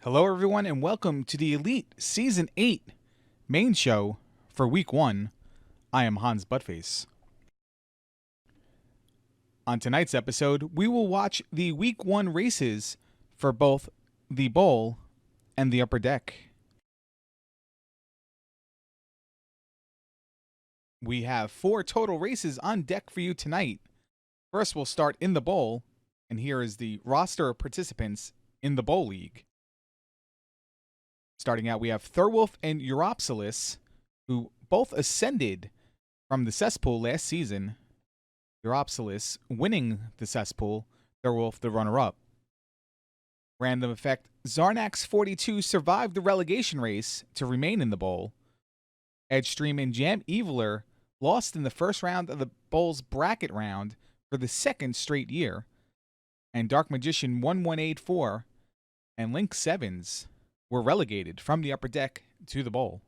Hello, everyone, and welcome to the Elite Season 8 main show for Week 1. I am Hans Buttface. On tonight's episode, we will watch the Week 1 races for both the bowl and the upper deck. We have 4 total races on deck for you tonight. First, we'll start in the bowl, and here is the roster of participants in the bowl league. Starting out, we have Thurwolf and Europsilis, who both ascended from the Cesspool last season. Europsilis winning the Cesspool, Thurwolf the runner-up. Random effect, Zarnax42 survived the relegation race to remain in the bowl. Edgestream and Jam Eviler lost in the first round of the bowl's bracket round for the second straight year. And Dark Magician 1184 and Link Sevens were relegated from the upper deck to the bowl.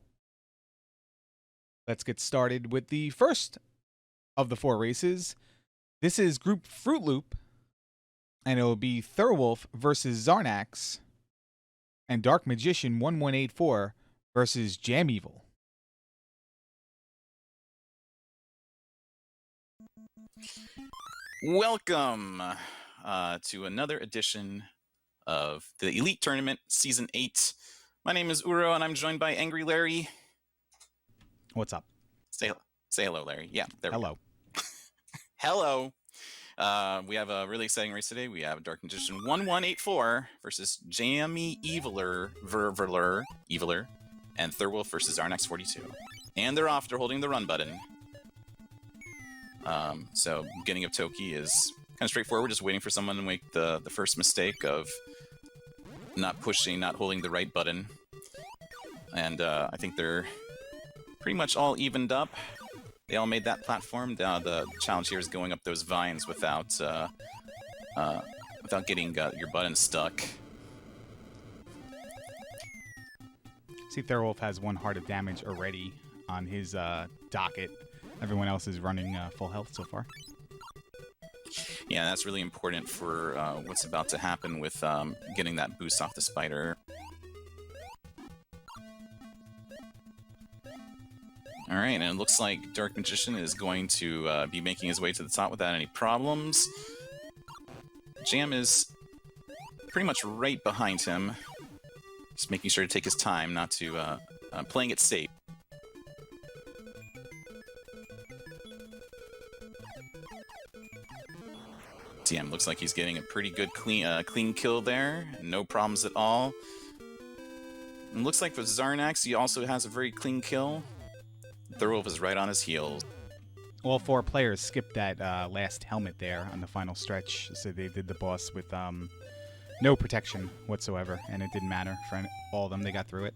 Let's get started with the first of the 4 races. This is Group Fruit Loop, and it will be Thurwolf versus Zarnax, and Dark Magician 1184 versus Jam Evil. Welcome to another edition of the Elite Tournament Season 8. My name is Uro, and I'm joined by Angry Larry. What's up? Say hello, Larry. Yeah, there Hello. we go. Hello. We have a really exciting race today. We have Dark Magician 1184 versus Jammy Eviler, and Thurwolf versus Zarnax42. And they're off. They're holding the run button. So beginning of Toki is kind of straightforward. We're just waiting for someone to make the first mistake of not holding the right button. And I think they're pretty much all evened up. They all made that platform. The challenge here is going up those vines without getting your button stuck. See, Thurwolf has 1 heart of damage already on his docket. Everyone else is running full health so far. Yeah, that's really important for what's about to happen with getting that boost off the spider. Alright, and it looks like Dark Magician is going to be making his way to the top without any problems. Jam is pretty much right behind him. Just making sure to take his time, not to playing it safe. Jam looks like he's getting a pretty good clean kill there. No problems at all. And looks like for Zarnax, he also has a very clean kill. Thurwolf is right on his heels. All 4 players skipped that last helmet there on the final stretch, so they did the boss with no protection whatsoever, and it didn't matter for all of them. They got through it.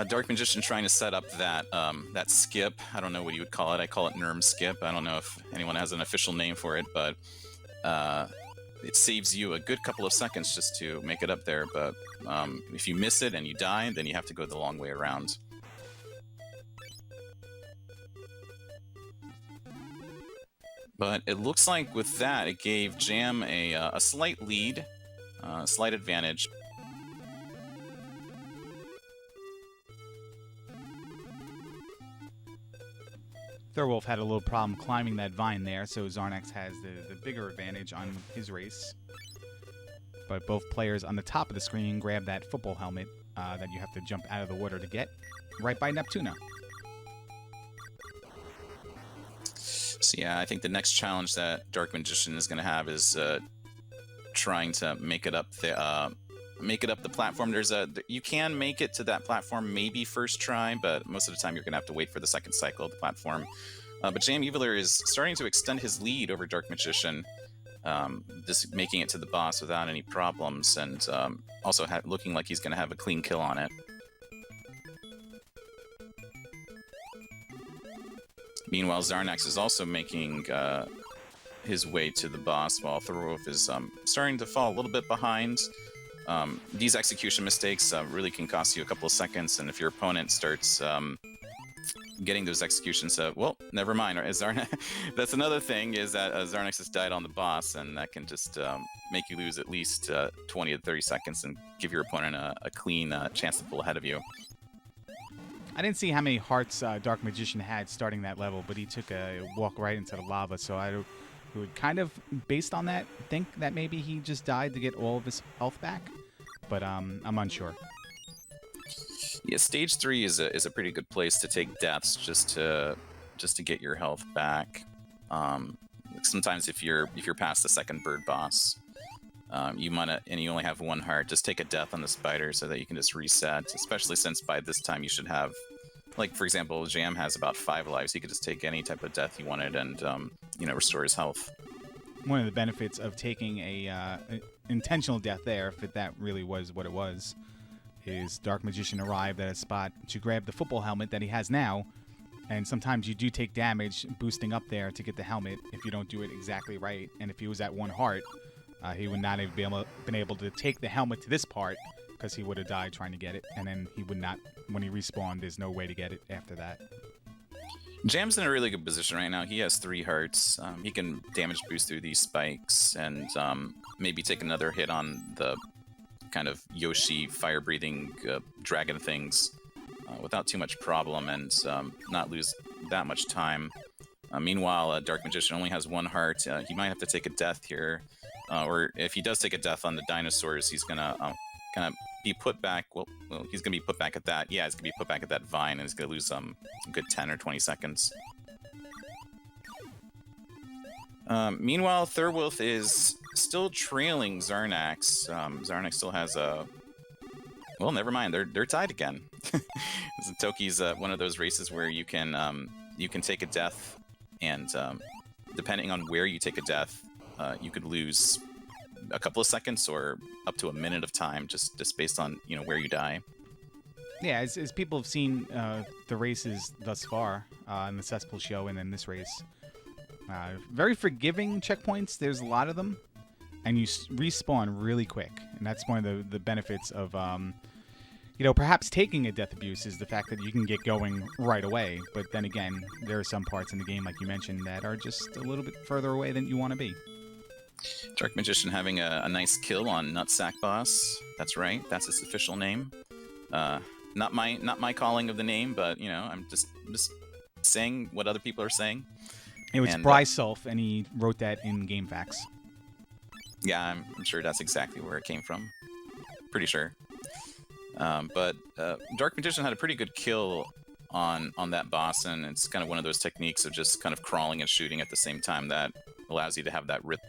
Dark Magician trying to set up that that skip. I don't know what you would call it. I call it Nerm skip. I don't know if anyone has an official name for it, but it saves you a good couple of seconds just to make it up there. But if you miss it and you die, then you have to go the long way around. But it looks like with that, it gave Jam a slight lead, slight advantage. Thurwolf had a little problem climbing that vine there, so Zarnax has the bigger advantage on his race. But both players on the top of the screen grab that football helmet that you have to jump out of the water to get, right by Neptuna. So yeah, I think the next challenge that Dark Magician is going to have is trying to make it up the platform. You can make it to that platform maybe first try, but most of the time you're going to have to wait for the second cycle of the platform. But Jam Eviler is starting to extend his lead over Dark Magician, just making it to the boss without any problems, and also looking like he's going to have a clean kill on it. Meanwhile, Zarnax is also making his way to the boss, while Thurwolf is starting to fall a little bit behind. These execution mistakes really can cost you a couple of seconds, and if your opponent starts getting those executions. Well, never mind. That's another thing, is that Zarnax has died on the boss, and that can just make you lose at least 20 to 30 seconds and give your opponent a clean chance to pull ahead of you. I didn't see how many hearts Dark Magician had starting that level, but he took a walk right into the lava, so I would kind of, based on that, think that maybe he just died to get all of his health back, but I'm unsure. Yeah, stage 3 is a pretty good place to take deaths just to get your health back. Sometimes if you're past the second bird boss, you might, and you only have 1 heart, just take a death on the spider so that you can just reset. Especially since by this time you should have, like for example, Jam has about 5 lives. He could just take any type of death he wanted and restore his health. One of the benefits of taking a intentional death there, if that really was what it was, is Dark Magician arrived at a spot to grab the football helmet that he has now, and sometimes you do take damage boosting up there to get the helmet if you don't do it exactly right. And if he was at 1 heart, he would not have been able to take the helmet to this part, because he would have died trying to get it, and then he would not, when he respawned, there's no way to get it after that. Jam's in a really good position right now. He has 3 hearts. He can damage boost through these spikes and maybe take another hit on the kind of Yoshi fire-breathing dragon things without too much problem, and not lose that much time. Meanwhile, Dark Magician only has 1 heart. He might have to take a death here, or if he does take a death on the dinosaurs, he's gonna kind of be put back. Well, he's gonna be put back at that. Yeah, he's gonna be put back at that vine, and he's gonna lose a good 10 or 20 seconds. Meanwhile, Thurwolf is still trailing Zarnax. Zarnax still has a... Well, never mind. They're tied again. Toki's one of those races where you can take a death, and depending on where you take a death, you could lose a couple of seconds or up to a minute of time, just based on where you die. Yeah, as people have seen the races thus far in the Cesspool show and in this race, very forgiving checkpoints. There's a lot of them, and you respawn really quick, and that's one of the benefits of perhaps taking a death abuse, is the fact that you can get going right away. But then again, there are some parts in the game, like you mentioned, that are just a little bit further away than you want to be. Dark Magician having a nice kill on Nutsack Boss. That's right, that's its official name. Not my calling of the name, but I'm just saying what other people are saying. It was Bryself, and he wrote that in Game Facts. Yeah, I'm sure that's exactly where it came from. Pretty sure. But Dark Magician had a pretty good kill on that boss, and it's kind of one of those techniques of just kind of crawling and shooting at the same time that allows you to have that rhythm.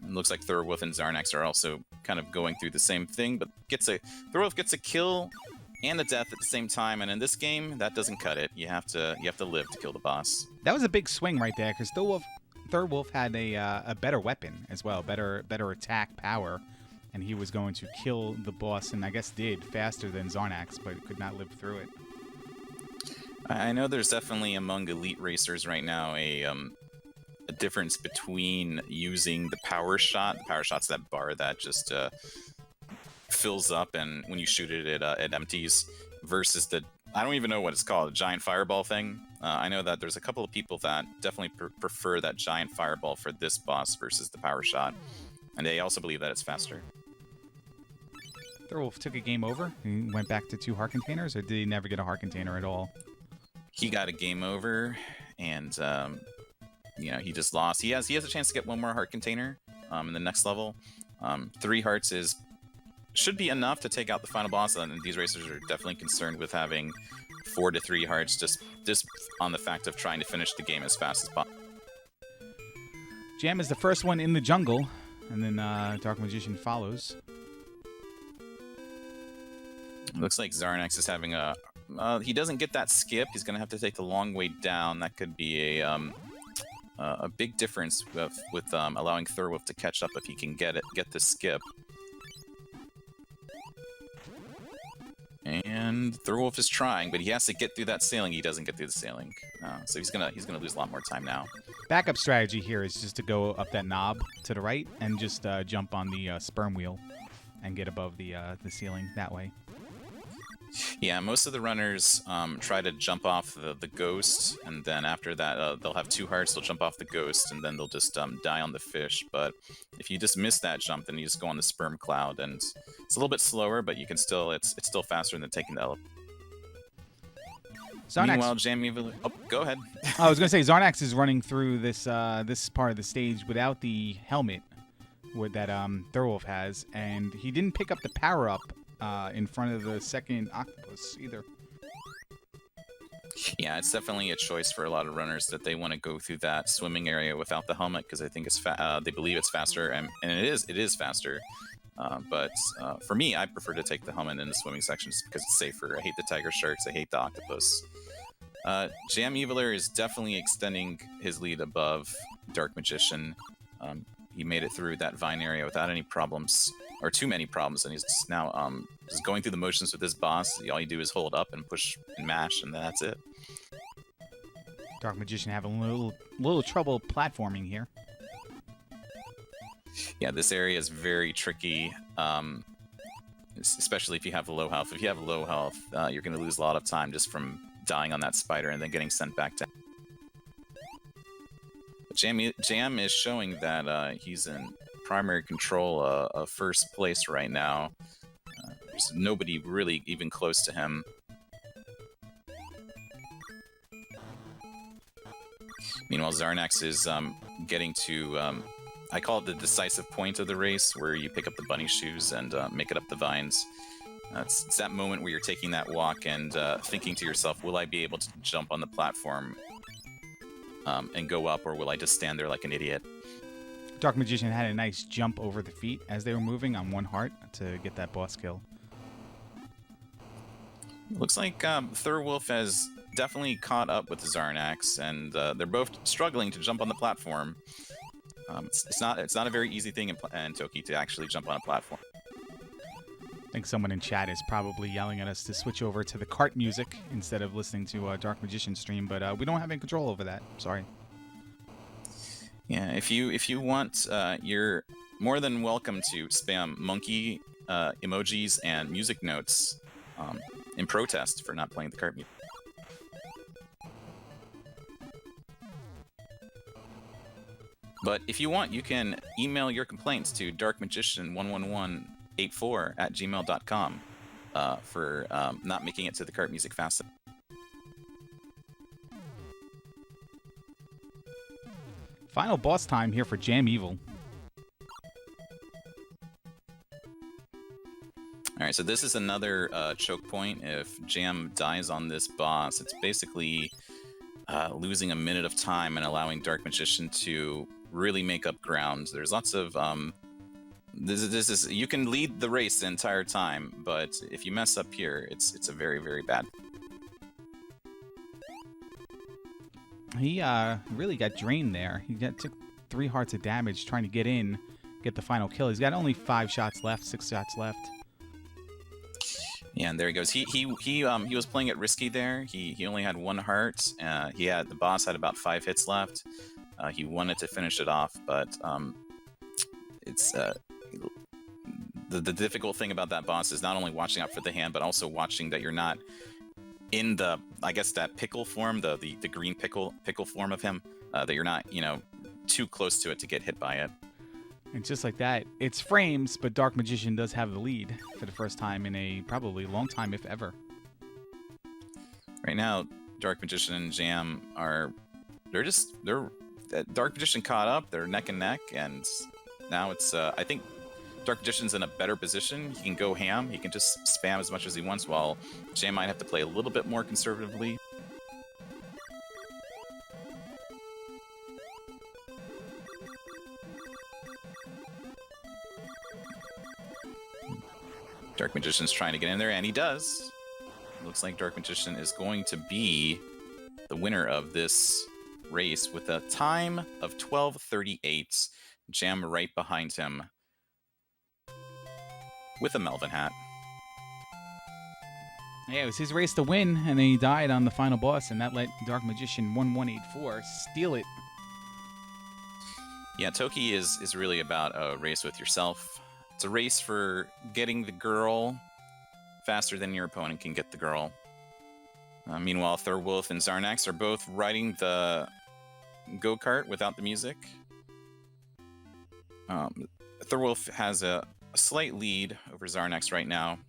It looks like Thurwolf and Zarnax are also kind of going through the same thing, but Thurwolf gets a kill and a death at the same time, and in this game, that doesn't cut it. You have to live to kill the boss. That was a big swing right there, because Thurwolf had a better weapon as well, better attack power, and he was going to kill the boss, and I guess did, faster than Zarnax, but could not live through it. I know there's definitely among elite racers right now a difference between using the power shot. The power shot's that bar that just fills up, and when you shoot it, it empties, versus the, I don't even know what it's called, a giant fireball thing. I know that there's a couple of people that definitely prefer that giant fireball for this boss versus the power shot, and they also believe that it's faster. Thurwolf took a game over. He went back to 2 heart containers, or did he never get a heart container at all? He got a game over, and he just lost. He has a chance to get 1 more heart container in the next level. 3 hearts should be enough to take out the final boss, and these racers are definitely concerned with having 4 to 3 hearts, just on the fact of trying to finish the game as fast as possible. Jam is the first one in the jungle, and then Dark Magician follows. Looks like Zarnax is having he doesn't get that skip. He's going to have to take the long way down. That could be a big difference with allowing Thurwolf to catch up if he can get the skip. And Thurwolf is trying, but he has to get through that ceiling. He doesn't get through the ceiling, so he's gonna lose a lot more time now. Backup strategy here is just to go up that knob to the right and just jump on the sperm wheel and get above the ceiling that way. Yeah, most of the runners try to jump off the ghost, and then after that, they'll have 2 hearts, they'll jump off the ghost, and then they'll just die on the fish. But if you just miss that jump, then you just go on the sperm cloud, and it's a little bit slower, but you can still, it's still faster than taking the elephant. Zarnax. Meanwhile, Jamie, oh, go ahead. I was gonna say Zarnax is running through this this part of the stage without the helmet that Thurwolf has, and he didn't pick up the power up in front of the second octopus either. Yeah, it's definitely a choice for a lot of runners that they want to go through that swimming area without the helmet because I think it's they believe it's faster, and it is faster. But for me, I prefer to take the helmet in the swimming section just because it's safer. I hate the tiger sharks. I hate the octopus. Jam Eviler is definitely extending his lead above Dark Magician. He made it through that vine area without any problems, or too many problems, and he's just now just going through the motions with this boss. All you do is hold up and push and mash, and that's it. Dark Magician having a little trouble platforming here. Yeah, this area is very tricky, especially if you have low health. If you have low health, you're going to lose a lot of time just from dying on that spider and then getting sent back down. Jam is showing that he's in primary control of first place right now. There's nobody really even close to him. Meanwhile, Zarnax is getting to, I call it the decisive point of the race, where you pick up the bunny shoes and make it up the vines. It's that moment where you're taking that walk and thinking to yourself, will I be able to jump on the platform and go up, or will I just stand there like an idiot? Dark Magician had a nice jump over the feet as they were moving on one heart to get that boss kill. Looks like Thurwolf has definitely caught up with Zarnax, and they're both struggling to jump on the platform. It's not a very easy thing in Toki to actually jump on a platform. I think someone in chat is probably yelling at us to switch over to the cart music instead of listening to Dark Magician stream, but we don't have any control over that. Sorry. Yeah, if you want, you're more than welcome to spam monkey emojis and music notes in protest for not playing the cart music. But if you want, you can email your complaints to darkmagician11184@gmail.com for not making it to the cart music fast enough. Final boss time here for Jam Evil. Alright, so this is another choke point. If Jam dies on this boss, it's basically losing a minute of time and allowing Dark Magician to really make up ground. There's lots of this is you can lead the race the entire time, but if you mess up here, it's a very, very bad. He really got drained there. He took 3 hearts of damage trying to get the final kill. He's got only 5 shots left, 6 shots left. Yeah, and there he goes. He was playing it risky there. He only had 1 heart. The boss had about 5 hits left. He wanted to finish it off, but it's the difficult thing about that boss is not only watching out for the hand, but also watching that you're not in the, I guess, that pickle form, the green pickle form of him, that you're not, too close to it to get hit by it. And just like that, it's frames, but Dark Magician does have the lead for the first time in a probably long time, if ever. Right now, Dark Magician and Jam they're Dark Magician caught up, they're neck and neck, and now it's, I think Dark Magician's in a better position. He can go ham, he can just spam as much as he wants, while Jam might have to play a little bit more conservatively. Dark Magician's trying to get in there, and he does. Looks like Dark Magician is going to be the winner of this race with a time of 12:38. Jam right behind him with a Melvin hat. Yeah, it was his race to win, and then he died on the final boss, and that let Dark Magician 1184 steal it. Yeah, Toki is really about a race with yourself. It's a race for getting the girl faster than your opponent can get the girl. Meanwhile, Thurwolf and Zarnax are both riding the go-kart without the music. Thurwolf has a slight lead over Zarnax right now.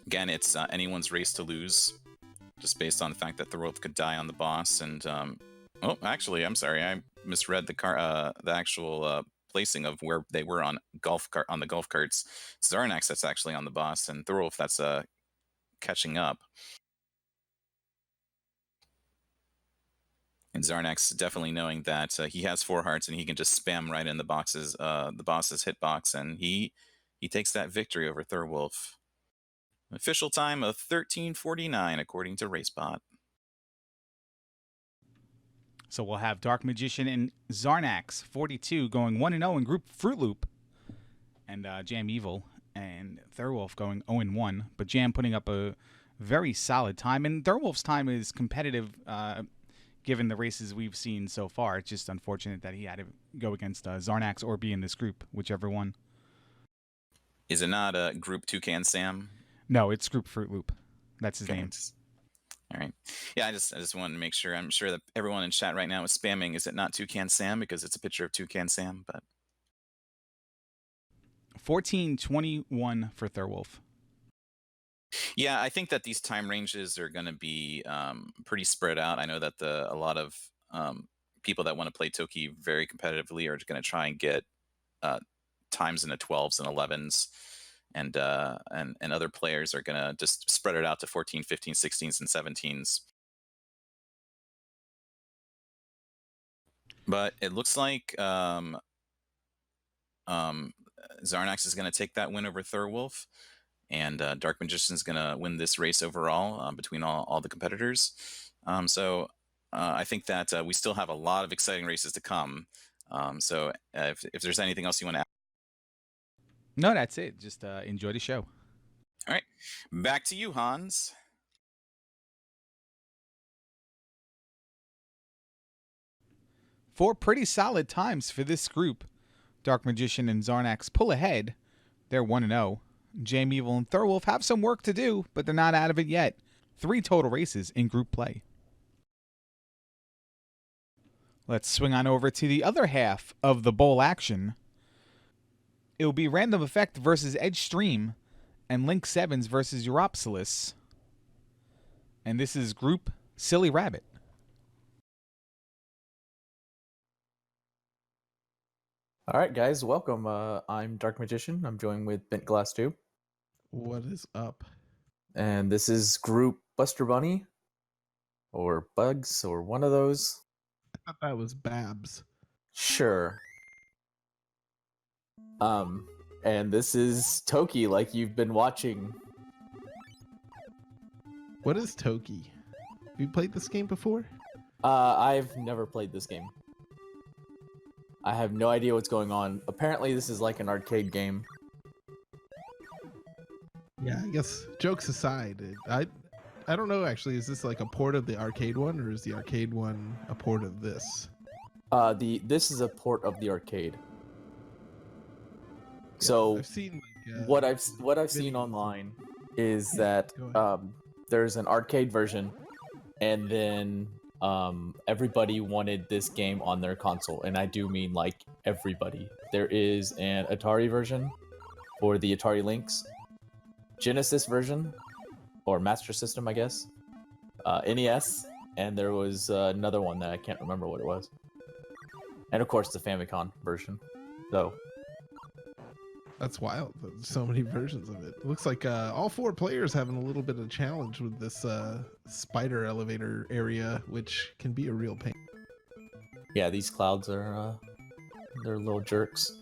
Again, it's anyone's race to lose, just based on the fact that Thurwolf could die on the boss. And oh, actually, I'm sorry, I misread the actual placing of where they were on the golf carts. Zarnax that's actually on the boss, and Thurwolf that's catching up. And Zarnax definitely knowing that he has 4 hearts and he can just spam right in the boss's hitbox, and he takes that victory over Thurwolf. Official time of 13:49 according to RaceBot. So we'll have Dark Magician and Zarnax 42 going 1-0 in Group Fruit Loop, and Jam Evil and Thurwolf going 0-1. But Jam putting up a very solid time, and Thurwolf's time is competitive. Given the races we've seen so far, it's just unfortunate that he had to go against Zarnax or be in this group, whichever one. Is it not Group Toucan Sam? No, it's Group Fruit Loop. That's his name. All right. Yeah, I just wanted to make sure. I'm sure that everyone in chat right now is spamming. Is it not Toucan Sam? Because it's a picture of Toucan Sam, but 14:21 for Thurwolf. Yeah, I think that these time ranges are going to be pretty spread out. I know that a lot of people that want to play Toki very competitively are going to try and get times in the 12s and 11s, and other players are going to just spread it out to 14, 15, 16s, and 17s. But it looks like Zarnax is going to take that win over Thurwolf. And Dark Magician is going to win this race overall between all the competitors. So I think that we still have a lot of exciting races to come. So if there's anything else you want to add. No, that's it. Just enjoy the show. All right. Back to you, Hans. Four pretty solid times for this group. Dark Magician and Zarnax pull ahead. They're 1-0. Jam Evil and Thurwolf have some work to do, but they're not out of it yet. 3 total races in group play. Let's swing on over to the other half of the bowl action. It will be Random Effect versus Edge Stream and Link Sevens versus Europsilis. And this is Group Silly Rabbit. All right, guys, welcome. I'm Dark Magician. I'm joined with Bent Glass Tube. What is up? And this is Group Buster Bunny, or Bugs, or one of those. I thought that was Babs. Sure. And this is Toki, like you've been watching. What is Toki? Have you played this game before? I've never played this game. I have no idea what's going on. Apparently, this is like an arcade game. Yeah, I guess jokes aside, I don't know actually. Is this like a port of the arcade one, or is the arcade one a port of this? This is a port of the arcade. Yeah, So I've seen like, what I've seen online is that there's an arcade version, and then everybody wanted this game on their console, and I do mean like everybody. There is an Atari version for the Atari Lynx, Genesis version, or Master System, I guess, NES, and there was another one that I can't remember what it was, and of course the Famicom version. So that's wild. There's so many versions of it. It looks like all 4 players having a little bit of challenge with this spider elevator area, which can be a real pain. yeah, these clouds are they're little jerks.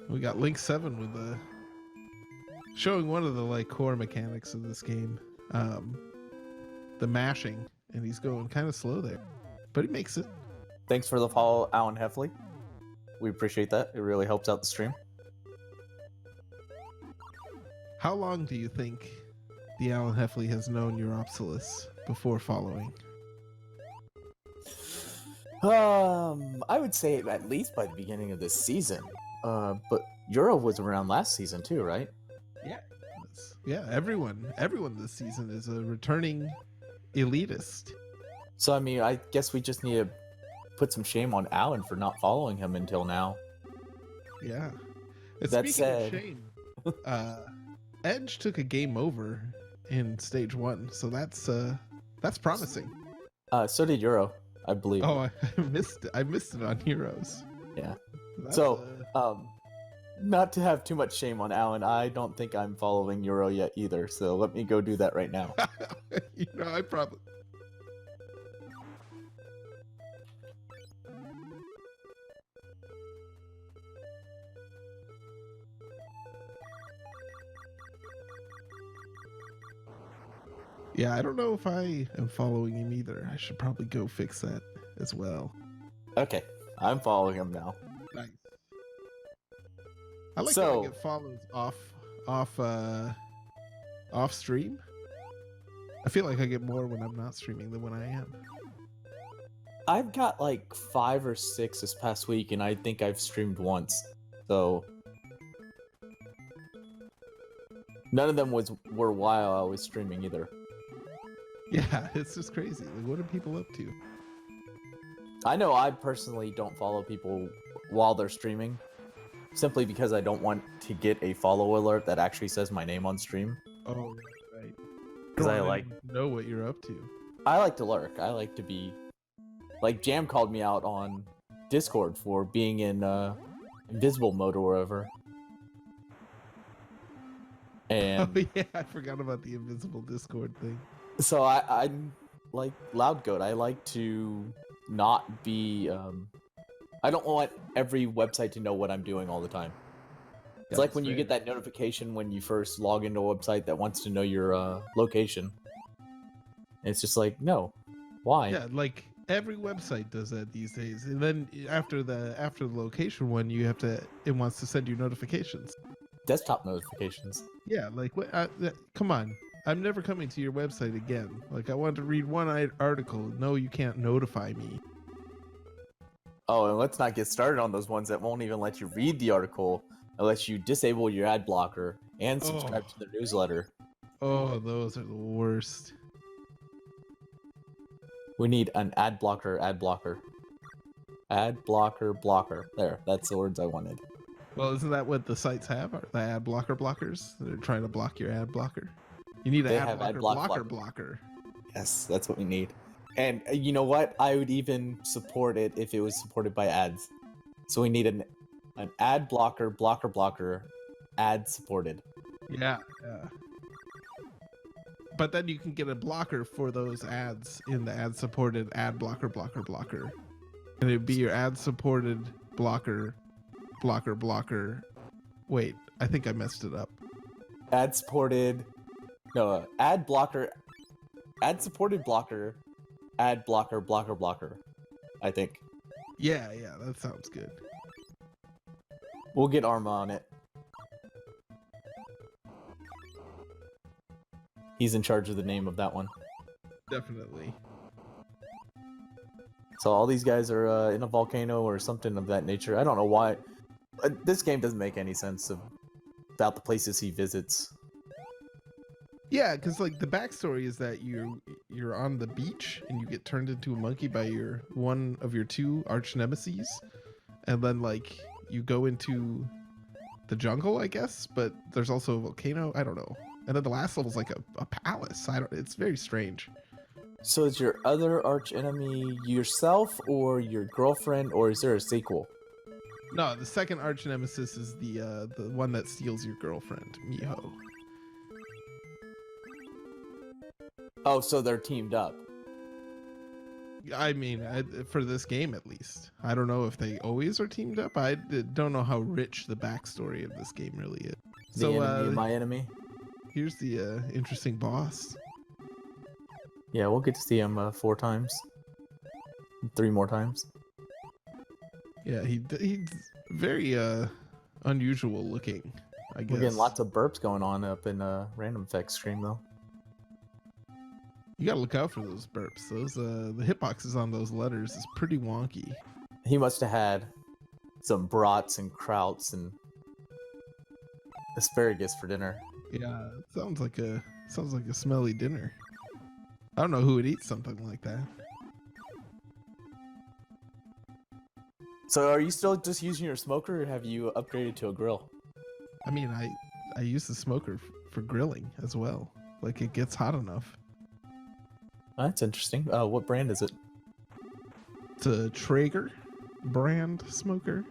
We got Link 7 with showing one of the like core mechanics of this game, the mashing, and he's going kind of slow there, but he makes it. Thanks for the follow, Alan Heffley. We appreciate that. It really helps out the stream. How long do you think the Alan Heffley has known Europsilis before following? I would say at least by the beginning of this season. But Euro was around last season too, right? Yeah, everyone this season is a returning elitist. So I mean, I guess we just need to put some shame on Alan for not following him until now. Yeah. And That speaking said- of shame, Edge took a game over in stage 1, so that's promising. So did Euro, I believe. Oh, I missed it on Heroes. Yeah. That's, So, not to have too much shame on Alan, I don't think I'm following Euro yet either. So let me go do that right now. I probably. Yeah, I don't know if I am following him either. I should probably go fix that as well. Okay, I'm following him now. Nice. I like So- how I get follows off stream. I feel like I get more when I'm not streaming than when I am. I've got like 5 or 6 this past week, and I think I've streamed once. So none of them were while I was streaming either. Yeah, it's just crazy. Like, what are people up to? I know I personally don't follow people while they're streaming, simply because I don't want to get a follow alert that actually says my name on stream. Oh, right. 'Cause I don't like- know what you're up to. I like to lurk. I like to be like Jam called me out on Discord for being in invisible mode or whatever. And Oh yeah, I forgot about the invisible Discord thing. so I'm like Loud Goat. I like to not be. I don't want every website to know what I'm doing all the time. It's like when you get that notification when you first log into a website that wants to know your location. And it's just like, no, why? Yeah, like every website does that these days. And then after the location one, it wants to send you notifications. Desktop notifications. Yeah, like what? Come on, I'm never coming to your website again. Like I want to read one article. No, you can't notify me. Oh, and let's not get started on those ones that won't even let you read the article unless you disable your ad blocker and subscribe Oh. to their newsletter. Oh, those are the worst. We need an ad blocker, ad blocker. Ad blocker, blocker. There, that's the words I wanted. Well, isn't that what the sites have? Are the ad blockers? They're trying to block your ad blocker. You need an They ad have blocker ad block- blocker. Yes, that's what we need. And you know what? I would even support it if it was supported by ads. So we need an ad blocker, blocker, ad supported. Yeah, yeah. But then you can get a blocker for those ads in the ad-supported ad blocker. And it'd be your ad-supported blocker. Wait, I think I messed it up. Ad supported. No, ad blocker. Ad supported blocker. Ad blocker. I think. Yeah, that sounds good. We'll get Arma on it. He's in charge of the name of that one. Definitely. So all these guys are in a volcano or something of that nature. I don't know why. This game doesn't make any sense about the places he visits. Yeah, because like the backstory is that you're on the beach and you get turned into a monkey by one of your 2 arch nemesis, and then like you go into the jungle, I guess. But there's also a volcano. I don't know. And then the last level's like a palace. It's very strange. So is your other arch enemy yourself or your girlfriend, or is there a sequel? No, the second arch nemesis is the one that steals your girlfriend, Miho. Oh, so they're teamed up. I mean, for this game at least. I don't know if they always are teamed up. I don't know how rich the backstory of this game really is. The enemy of my enemy. Here's the interesting boss. Yeah, we'll get to see him 4 times. 3 more times. Yeah, he's very unusual looking, I guess. We're getting lots of burps going on up in Random Effects stream though. You gotta look out for those burps. Those the hitboxes on those letters is pretty wonky. He must have had some brats and krauts and asparagus for dinner. Yeah, it sounds like a smelly dinner. I don't know who would eat something like that. So are you still just using your smoker, or have you upgraded to a grill? I mean, I use the smoker for grilling as well. Like, it gets hot enough. That's interesting. What brand is it? It's a Traeger brand smoker.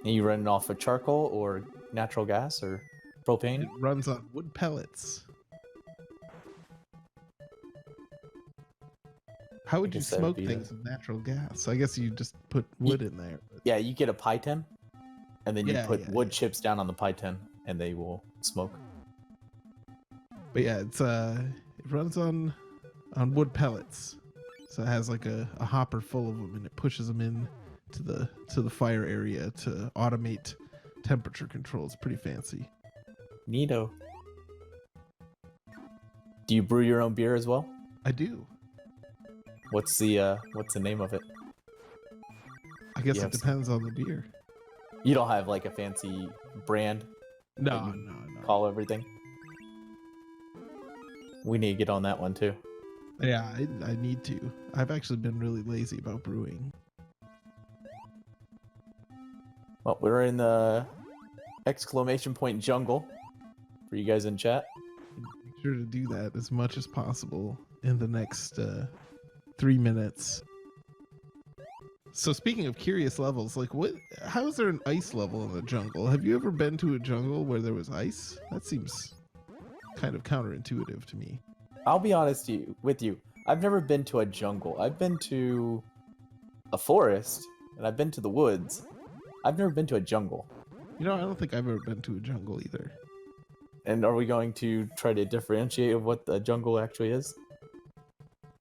Are you running off of charcoal or natural gas or propane? It runs on wood pellets. How would you guess that would smoke be things with natural gas? I guess you just put wood in there. Yeah, you get a pie tin, and then you Yeah, put yeah, wood chips down on the pie tin, and they will smoke. But yeah, it runs on wood pellets. So it has like a hopper full of them, and it pushes them in to the fire area to automate temperature control. It's pretty fancy. Neato. Do you brew your own beer as well? I do. What's the name of it? I guess Yeah, it depends on the beer. You don't have like a fancy brand No, you no. call everything? We need to get on that one too. Yeah, I need to. I've actually been really lazy about brewing. Well, we're in the exclamation point jungle for you guys in chat. Make sure to do that as much as possible in the next 3 minutes. So speaking of curious levels, like how is there an ice level in the jungle? Have you ever been to a jungle where there was ice? That seems kind of counterintuitive to me. I'll be honest with you. I've never been to a jungle. I've been to a forest, and I've been to the woods. I've never been to a jungle. You know, I don't think I've ever been to a jungle either. And are we going to try to differentiate of what the jungle actually is?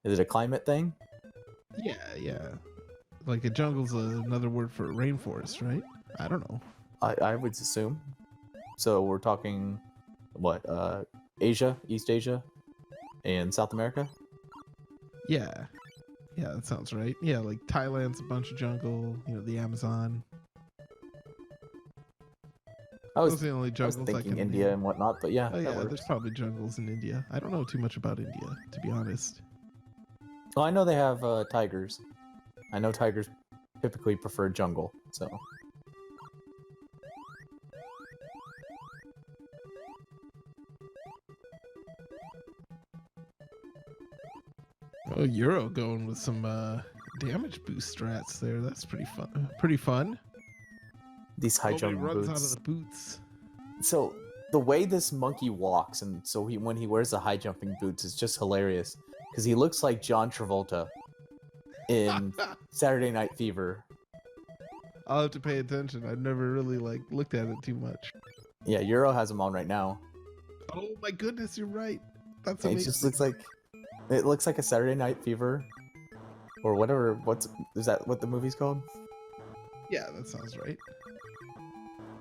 Is it a climate thing? Yeah. Like a jungle's another word for a rainforest, right? I don't know. I would assume. So we're talking, what, Asia, East Asia, and South America? Yeah, that sounds right. Yeah, like Thailand's a bunch of jungle, the Amazon. Those are the only I was jungles I thinking can India name. and whatnot, but yeah, Oh that yeah, works. there's probably jungles in India. I don't know too much about India, to be honest. Well, I know they have tigers. I know tigers typically prefer jungle, so. Oh, Euro going with some damage boost strats there. That's pretty fun. Pretty fun. These high Nobody jump runs boots. out of the boots. So the way this monkey walks, and so when he wears the high jumping boots, is just hilarious because he looks like John Travolta in Saturday Night Fever. I'll have to pay attention. I've never really looked at it too much. Yeah, Euro has him on right now. Oh my goodness, you're right. That's And it amazing. just looks like a Saturday Night Fever, or whatever. Is that what the movie's called? Yeah, that sounds right.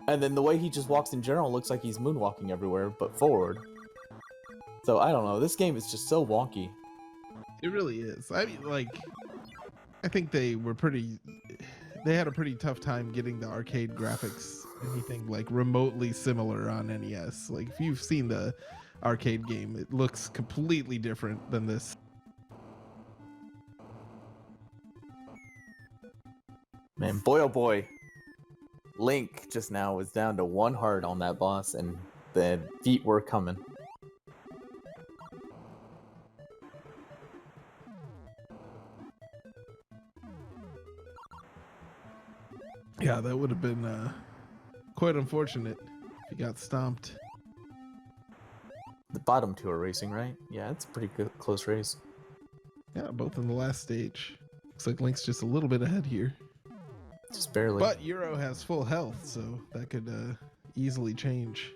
And then the way he just walks in general looks like he's moonwalking everywhere, but forward. So I don't know. This game is just so wonky. It really is. I mean, I think they had a pretty tough time getting the arcade graphics anything remotely similar on NES. Like, if you've seen the arcade game, it looks completely different than this. Man, boy oh boy. Link just now was down to 1 heart on that boss, and the feet were coming. Yeah, that would have been quite unfortunate if he got stomped. The bottom 2 are racing, right? Yeah, it's a pretty good, close race. Yeah, both in the last stage. Looks like Link's just a little bit ahead here. Just barely. But Euro has full health, so that could easily change.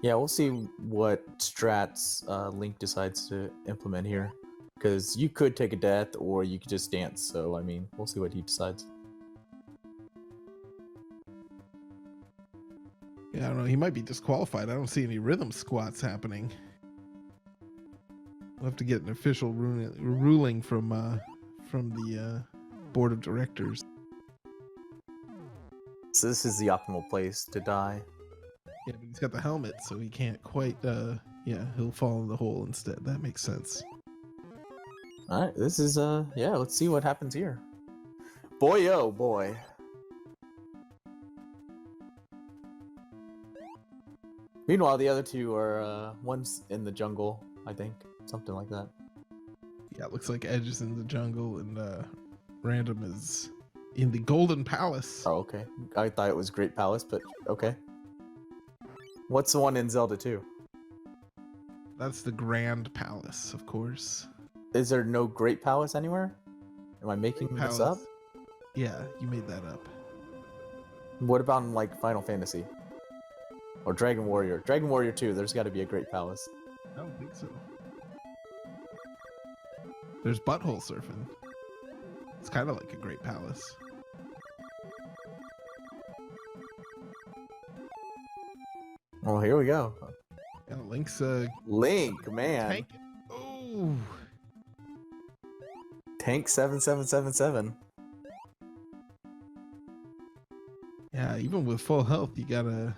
Yeah, we'll see what strats Link decides to implement here. Because you could take a death, or you could just dance. So, I mean, we'll see what he decides. Yeah, I don't know. He might be disqualified. I don't see any rhythm squats happening. We'll have to get an official ruling from the board of directors. So this is the optimal place to die. Yeah, but he's got the helmet, so he can't quite. Yeah, he'll fall in the hole instead. That makes sense. All right, this is yeah. Let's see what happens here. Boy, oh boy. Meanwhile, the other two are one's in the jungle, I think, something like that. Yeah, it looks like Edge is in the jungle and Random is in the Golden Palace. Oh, okay. I thought it was Great Palace, but okay. What's the one in Zelda 2? That's the Grand Palace, of course. Is there no Great Palace anywhere? Am I making this up? Yeah, you made that up. What about in like Final Fantasy? Or Dragon Warrior? Dragon Warrior 2, there's got to be a Great Palace. I don't think so. There's butthole surfing. It's kind of like a Great Palace. Well, here we go. Yeah, Link's Link, man. tank. Oh, Tank 7777. yeah. Even with full health, you gotta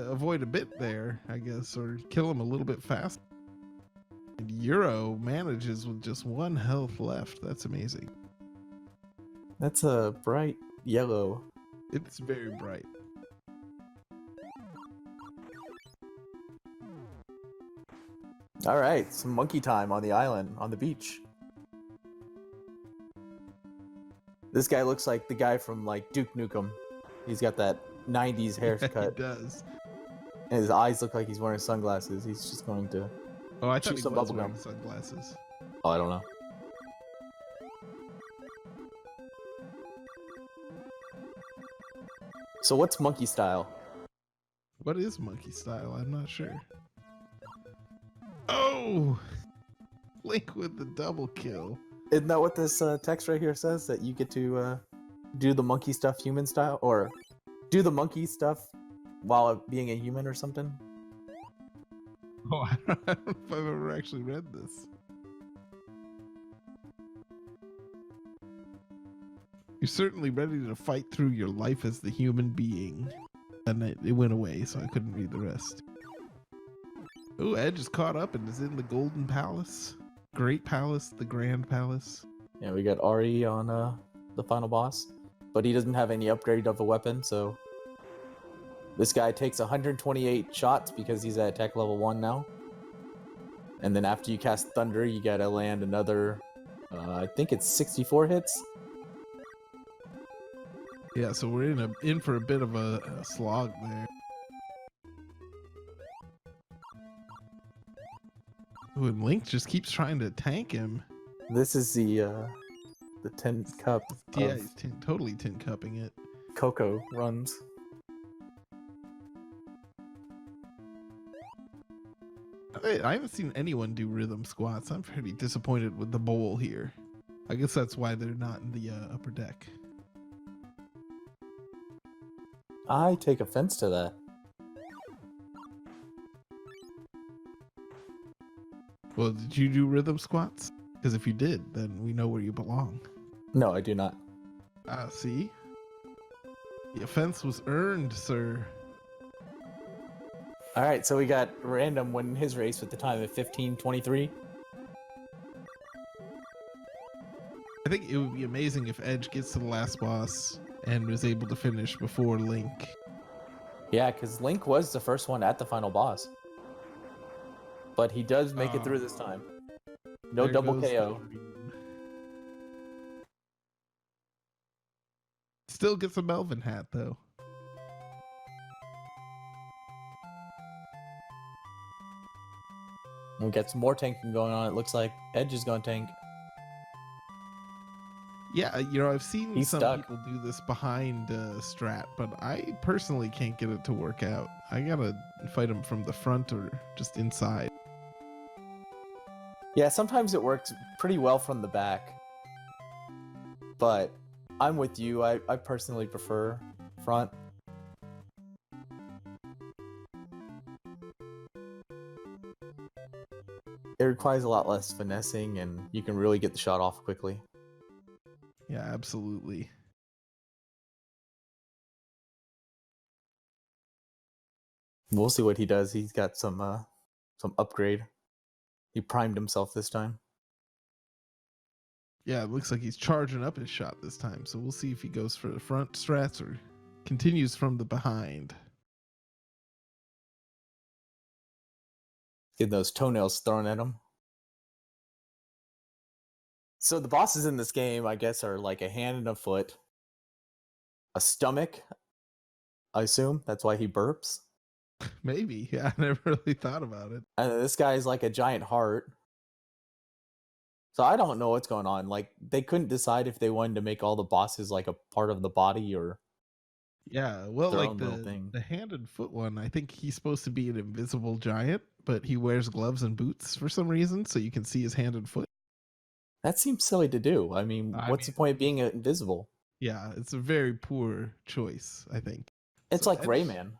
avoid a bit there, I guess, or kill him a little bit fast. And Euro manages with just 1 health left. That's amazing. That's a bright yellow. It's very bright. All right, some monkey time on the island, on the beach. This guy looks like the guy from like Duke Nukem. He's got that 90s He haircut. does. And his eyes look like he's wearing sunglasses. He's just going to... Oh, I Chew thought he some was bubble wearing gum. sunglasses. Oh, I don't know. So what's monkey style? What is monkey style? I'm not sure. Oh! Link with the double kill. Isn't that what this text right here says? That you get to do the monkey stuff human style? Or do the monkey stuff while being a human or something? Oh, I don't know if I've ever actually read this. You're certainly ready to fight through your life as the human being. And it went away, so I couldn't read the rest. Oh, Edge is caught up and is in the Golden Palace. Great Palace, the Grand Palace. Yeah, we got Ari on the final boss. But he doesn't have any upgrade of a weapon, so... This guy takes 128 shots because he's at attack level 1 now. And then after you cast Thunder, you gotta land another... I think it's 64 hits? Yeah, so we're in for a bit of a slog there. Ooh, and Link just keeps trying to tank him. This is the tin cup Yeah, of he's totally tin cupping it. Coco runs. I haven't seen anyone do rhythm squats. I'm pretty disappointed with the bowl here. I guess that's why they're not in the upper deck. I take offense to that. Well, did you do rhythm squats? Because if you did, then we know where you belong. No, I do not. See? The offense was earned, sir. Alright, so we got Random winning his race with the time of 15:23. I think it would be amazing if Edge gets to the last boss and was able to finish before Link. Yeah, because Link was the first one at the final boss. But he does make it Aw. through this time. No There double goes the KO. dream. Still gets a Melvin hat, though. We got some more tanking going on. It looks like Edge is going to tank. Yeah, I've seen He's some stuck. people do this behind Strat, but I personally can't get it to work out. I gotta fight him from the front or just inside. Yeah, sometimes it works pretty well from the back. But I'm with you. I personally prefer front. It requires a lot less finessing, and you can really get the shot off quickly. Yeah, absolutely. We'll see what he does. He's got some upgrade. He primed himself this time. Yeah, it looks like he's charging up his shot this time. So we'll see if he goes for the front strats or continues from the behind. Get those toenails thrown at him. So the bosses in this game, I guess, are like a hand and a foot, a stomach. I assume that's why he burps. Maybe. Yeah, I never really thought about it. And this guy's like a giant heart. So I don't know what's going on. Like, they couldn't decide if they wanted to make all the bosses like a part of the body or Yeah, well, their like own little thing. the hand and foot one, I think he's supposed to be an invisible giant, but he wears gloves and boots for some reason, so you can see his hand and foot. That seems silly to do. I mean, what's the point of being invisible? Yeah, it's a very poor choice, I think. It's So like Edge- Rayman.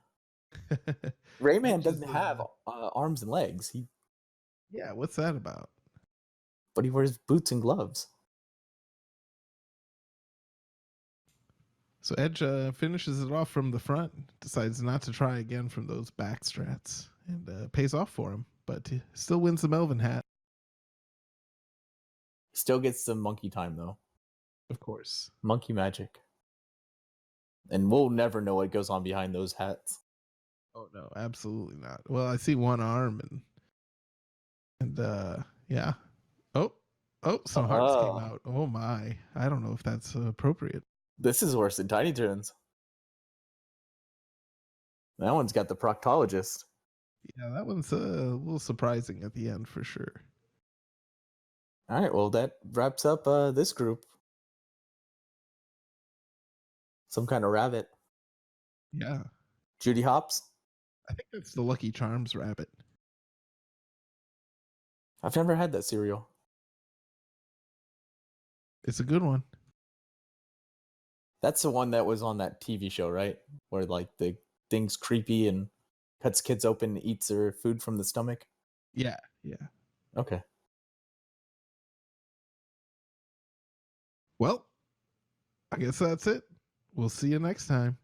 Rayman Edge doesn't is, have arms and legs. Yeah, what's that about? But he wears boots and gloves. So Edge finishes it off from the front, decides not to try again from those back strats, and pays off for him, but he still wins the Melvin hat, Still gets some monkey time though. of course. Monkey magic. And we'll never know what goes on behind those hats. Oh no, absolutely not. Well, I see one arm and yeah. Oh, some hearts came out. Oh my. I don't know if that's appropriate. This is worse than Tiny Toons. That one's got the proctologist. Yeah, that one's a little surprising at the end for sure. All right, well, that wraps up this group. Some kind of rabbit. Yeah. Judy Hopps. I think that's the Lucky Charms rabbit. I've never had that cereal. It's a good one. That's the one that was on that TV show, right? Where like the thing's creepy and cuts kids open and eats their food from the stomach. Yeah. Okay. Well, I guess that's it. We'll see you next time.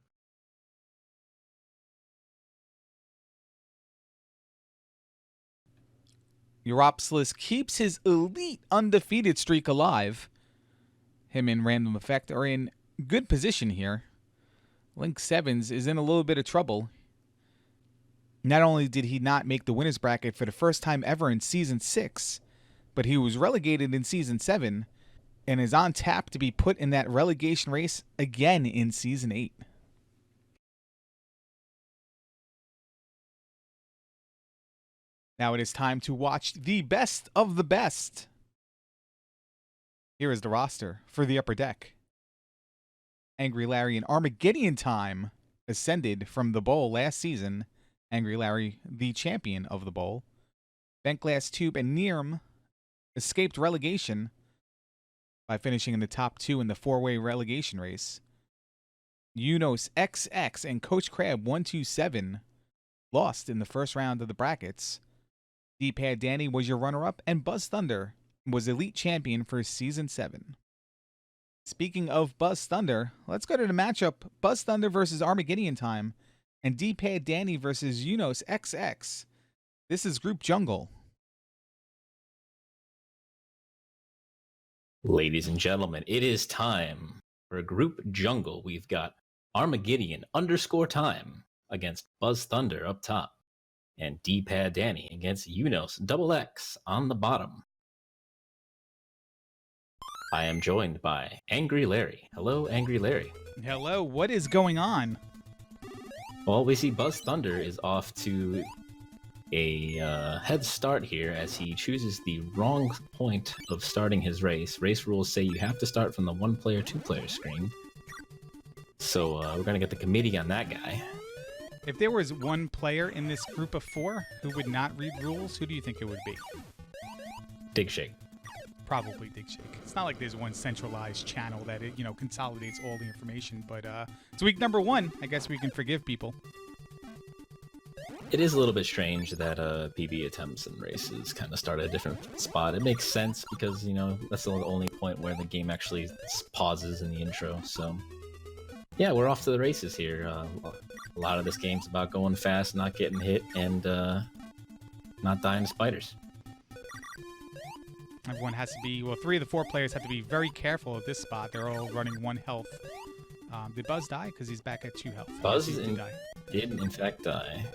Europsilus keeps his elite undefeated streak alive. Him and Random Effect are in good position here. Link Sevens is in a little bit of trouble. Not only did he not make the winner's bracket for the first time ever in Season 6, but he was relegated in Season 7 and is on tap to be put in that relegation race again in Season 8. Now it is time to watch the best of the best. Here is the roster for the upper deck. Angry Larry and Armageddon Time ascended from the bowl last season. Angry Larry, the champion of the bowl. Bentglass Tube and Nirm escaped relegation by finishing in the top 2 in the 4-way relegation race. Unos XX and Coach Crab 127 lost in the first round of the brackets. D-Pad Danny was your runner-up, and Buzz Thunder was elite champion for Season 7. Speaking of Buzz Thunder, let's go to the matchup Buzz Thunder versus Armageddon Time and D-Pad Danny versus Unos XX. This is Group Jungle. Ladies and gentlemen, it is time for Group Jungle. We've got Armageddon _time against Buzz Thunder up top, and D-Pad Danny against Unos XX on the bottom. I am joined by Angry Larry. Hello, Angry Larry. Hello, what is going on? Well, we see Buzz Thunder is off to a head start here as he chooses the wrong point of starting his race. Race rules say you have to start from the 1-player, 2-player screen. So we're going to get the committee on that guy. If there was one player in this group of 4 who would not read rules, who do you think it would be? Dig Shake. Probably Dig Shake. It's not like there's one centralized channel that consolidates all the information. But it's week number 1. I guess we can forgive people. It is a little bit strange that PB attempts and races kind of start at a different spot. It makes sense because, that's the only point where the game actually pauses in the intro. So Yeah, we're off to the races here. A lot of this game's about going fast, not getting hit, and not dying to spiders. Everyone has to be, well, 3 of the 4 players have to be very careful at this spot. They're all running 1 health. Did Buzz die? Because he's back at 2 health. Buzz Yes, he did die. did, in fact, die.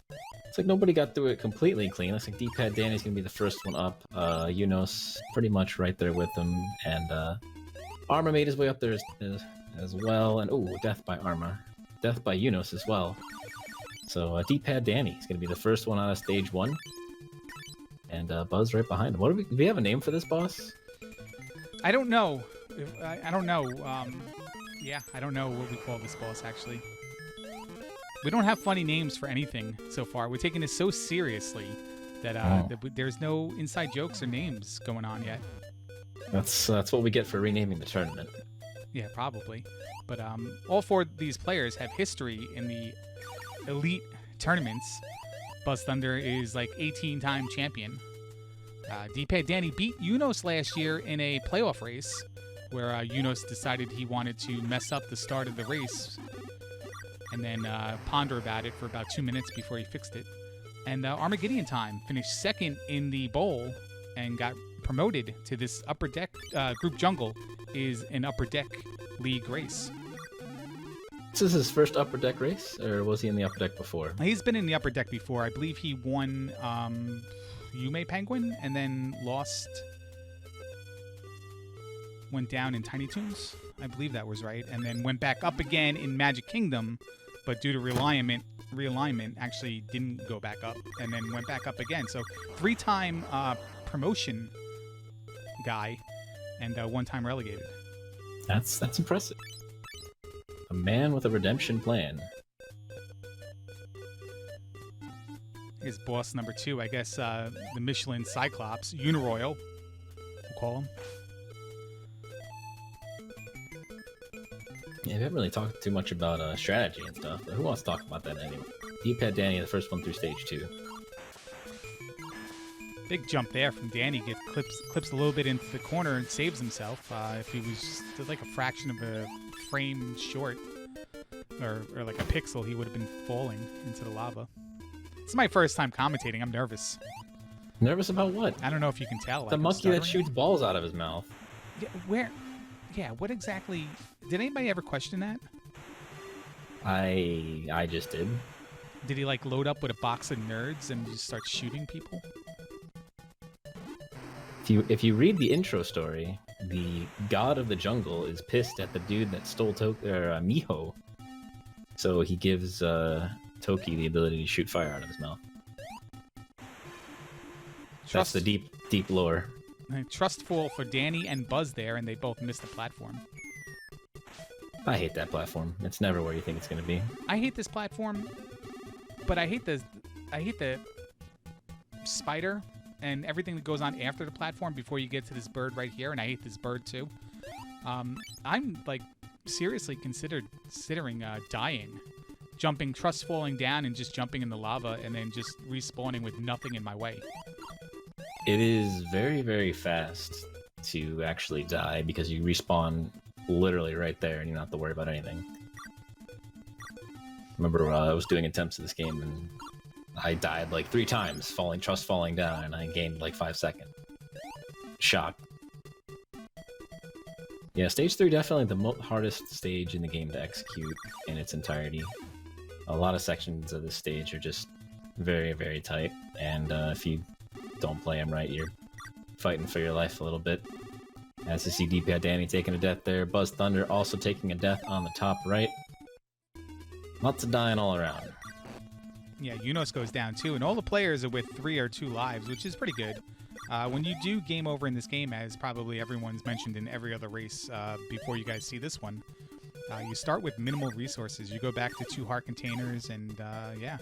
Looks like nobody got through it completely clean. Looks like D-Pad Danny's gonna be the first one up. Yunos pretty much right there with him, and Arma made his way up there as well. And ooh, death by Arma, death by Yunos as well. So D-Pad Danny is gonna be the first one out of stage 1, and Buzz right behind him. Do we have a name for this boss? I don't know. I don't know. Yeah, I don't know what we call this boss, actually. We don't have funny names for anything so far. We're taking this so seriously that, there's no inside jokes or names going on yet. That's what we get for renaming the tournament. Yeah, probably. But all 4 of these players have history in the elite tournaments. Buzz Thunder is like 18-time champion. D-Pad Danny beat Yunos last year in a playoff race where Yunos decided he wanted to mess up the start of the race and then ponder about it for about 2 minutes before he fixed it. And Armageddon Time finished 2nd in the bowl and got promoted to this upper deck. Group Jungle is an upper deck league race. This is his first upper deck race, or was he in the upper deck before? He's been in the upper deck before. I believe he won Yume Penguin and then lost, went down in Tiny Toons. I believe that was right. And then went back up again in Magic Kingdom, but due to realignment actually didn't go back up and then went back up again. So 3-time promotion guy and 1-time relegated. That's impressive. A man with a redemption plan. Here's boss number 2, I guess, the Michelin Cyclops, Uniroyal, we'll call him. Yeah, we haven't really talked too much about strategy and stuff, but who wants to talk about that anyway? D-Pad Danny, the first one through stage 2. Big jump there from Danny. Clips a little bit into the corner and saves himself. If he was just like a fraction of a frame short, or like a pixel, he would have been falling into the lava. It's my first time commentating. I'm nervous. Nervous about what? I don't know if you can tell. The monkey that shoots balls out of his mouth. Yeah, where? Yeah, what exactly? Did anybody ever question that? I just did. Did he like load up with a box of nerds and just start shooting people? If you read the intro story, the god of the jungle is pissed at the dude that stole Miho, so he gives Toki the ability to shoot fire out of his mouth. That's the deep lore. Trustful for Danny and Buzz there, and they both missed the platform. I hate that platform. It's never where you think it's going to be. I hate this platform, but I hate the spider and everything that goes on after the platform before you get to this bird right here, and I hate this bird too. I'm like seriously considering dying, jumping, trust falling down, and just jumping in the lava, and then just respawning with nothing in my way. It is very, very fast to actually die because you respawn literally right there and you don't have to worry about anything. Remember, I was doing attempts of this game and I died like 3 times, trust falling down, and I gained like 5 seconds. Shock. Yeah, stage 3 definitely the hardest stage in the game to execute in its entirety. A lot of sections of this stage are just very, very tight, and if you don't play them right, you're fighting for your life a little bit. As you see D-Pad Danny taking a death there, Buzz Thunder also taking a death on the top right. Lots of dying all around. Yeah, Yunos goes down too, and all the players are with 3 or 2 lives, which is pretty good. When you do game over in this game, as probably everyone's mentioned in every other race before you guys see this one, you start with minimal resources. You go back to 2 heart containers, and yeah,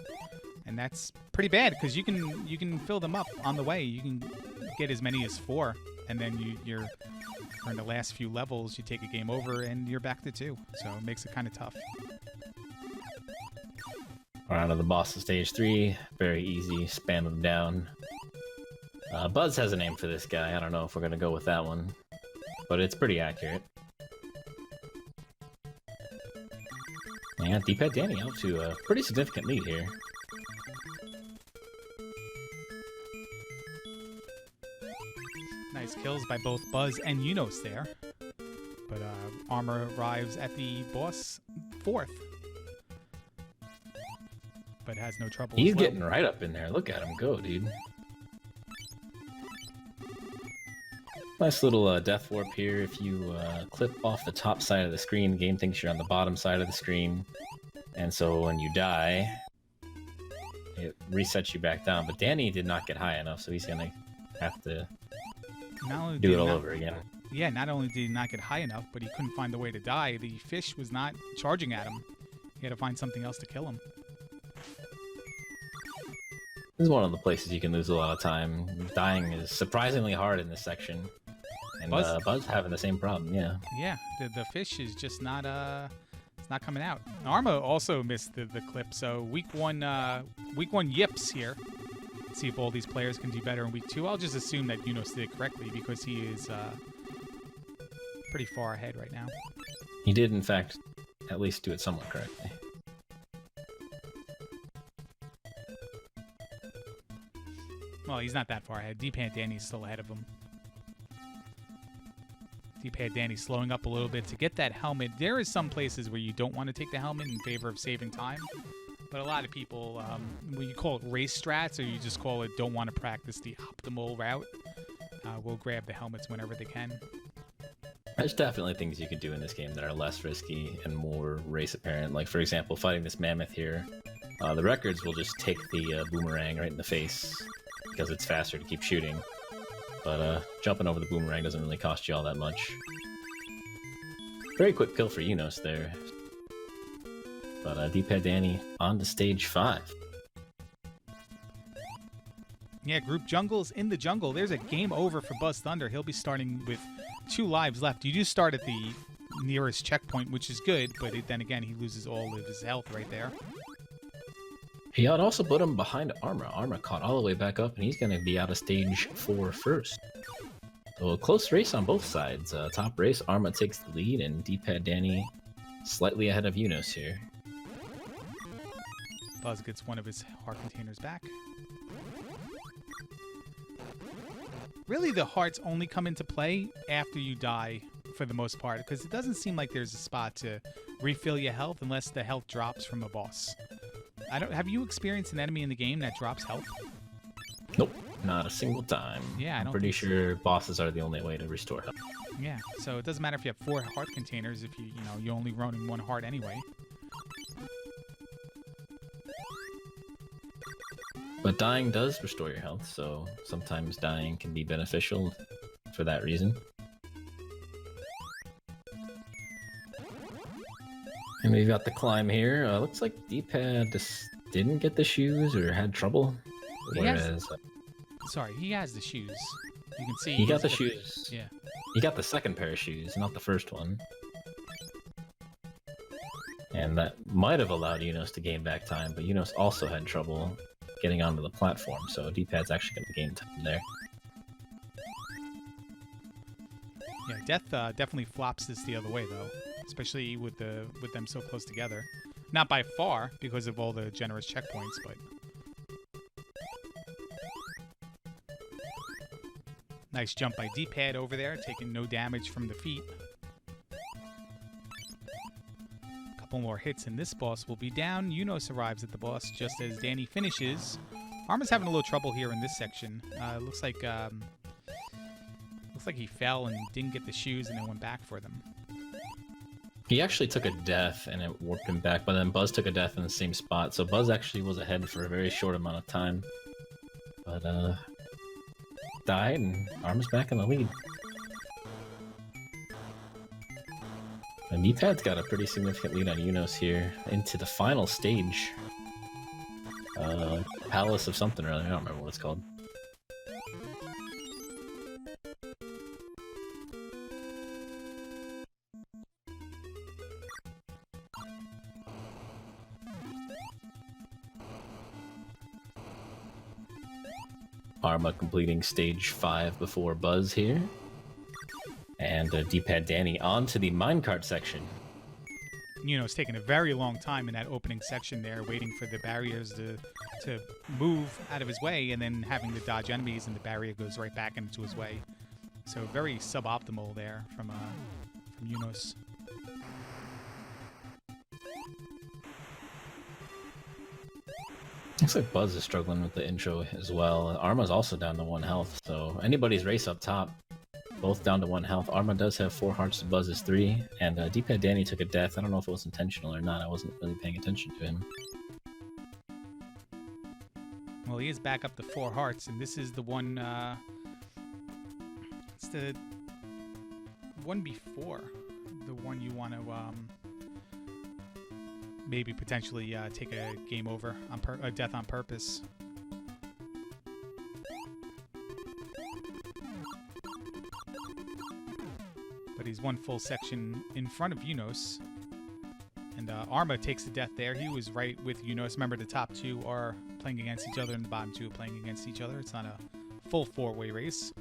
and that's pretty bad because you can fill them up on the way. You can get as many as 4, and then you're in the last few levels, you take a game over, and you're back to 2. So it makes it kind of tough. We're on to the boss of stage 3. Very easy. Spam him down. Buzz has a name for this guy. I don't know if we're going to go with that one, but it's pretty accurate. Yeah, D-pad Danny out to a pretty significant lead here. Nice kills by both Buzz and Unos there. But Armor arrives at the boss 4th. But has no trouble. He's as well. getting right up in there. Look at him go, dude. Nice little death warp here. If you clip off the top side of the screen, the game thinks you're on the bottom side of the screen. And so when you die, it resets you back down. But Danny did not get high enough, so he's going to have to do it all over again. Yeah, not only did he not get high enough, but he couldn't find a way to die. The fish was not charging at him. He had to find something else to kill him. This is one of the places you can lose a lot of time. Dying is surprisingly hard in this section. And Buzz having the same problem, yeah. Yeah, the fish is just not it's not coming out. Arma also missed the clip, so week one yips here. Let's see if all these players can do better in week 2. I'll just assume that Unos did it correctly because he is pretty far ahead right now. He did, in fact, at least do it somewhat correctly. Well, he's not that far ahead. D-Pad Danny's still ahead of him. D-Pad Danny's slowing up a little bit to get that helmet. There is some places where you don't want to take the helmet in favor of saving time. But a lot of people, when you call it race strats or you just call it don't want to practice the optimal route, will grab the helmets whenever they can. There's definitely things you can do in this game that are less risky and more race apparent. Like, for example, fighting this mammoth here. The records will just take the boomerang right in the face because it's faster to keep shooting. But jumping over the boomerang doesn't really cost you all that much. Very quick kill for Unos there. But D-Pad Danny on to stage 5. Yeah, group jungles in the jungle. There's a game over for Buzz Thunder. He'll be starting with 2 lives left. You do start at the nearest checkpoint, which is good, but then again, he loses all of his health right there. He had also put him behind Armor. Armor caught all the way back up, and he's going to be out of stage 4 first. So a close race on both sides. Top race, Armor takes the lead, and D-Pad Danny slightly ahead of Unos here. Buzz gets one of his heart containers back. Really, the hearts only come into play after you die, for the most part, because it doesn't seem like there's a spot to refill your health unless the health drops from a boss. Have you experienced an enemy in the game that drops health? Nope, not a single time. Yeah, I'm pretty sure bosses are the only way to restore health. Yeah, so it doesn't matter if you have 4 heart containers if you're only running 1 heart anyway. But dying does restore your health, so sometimes dying can be beneficial for that reason. And we've got the climb here. Looks like D-Pad just didn't get the shoes or had trouble. Whereas, Sorry, he has the shoes. You can see he got the shoes. Yeah. He got the second pair of shoes, not the first one. And that might have allowed Unos to gain back time, but Unos also had trouble getting onto the platform, so D-Pad's actually going to gain time there. Yeah, Death definitely flops this the other way, though. Especially with them so close together. Not by far, because of all the generous checkpoints, but... Nice jump by D-Pad over there, taking no damage from the feet. Couple more hits and this boss will be down. Unos arrives at the boss just as Danny finishes. Arma's having a little trouble here in this section. Looks like he fell and didn't get the shoes and then went back for them. He actually took a death and it warped him back, but then Buzz took a death in the same spot, so Buzz actually was ahead for a very short amount of time. But died and Arma's back in the lead. And D-Pad's got a pretty significant lead on Unos here into the final stage. Palace of something or other, I don't remember what it's called. Arma completing stage 5 before Buzz here. And D-Pad Danny on to the minecart section. It's taking a very long time in that opening section there, waiting for the barriers to move out of his way, and then having to dodge enemies, and the barrier goes right back into his way. So very suboptimal there from Yunos. Looks like Buzz is struggling with the intro as well. Arma's also down to 1 health, so anybody's race up top, both down to 1 health. Arma does have 4 hearts to Buzz's 3, and D-Pad Danny took a death. I don't know if it was intentional or not. I wasn't really paying attention to him. Well, he is back up to 4 hearts, and this is the one. It's the one before, the one you want to maybe potentially take a game over on a death on purpose. But he's 1 full section in front of Yunos. And Arma takes the death there. He was right with Yunos. Remember, the top 2 are playing against each other, and the bottom 2 are playing against each other. It's not a full 4-way race.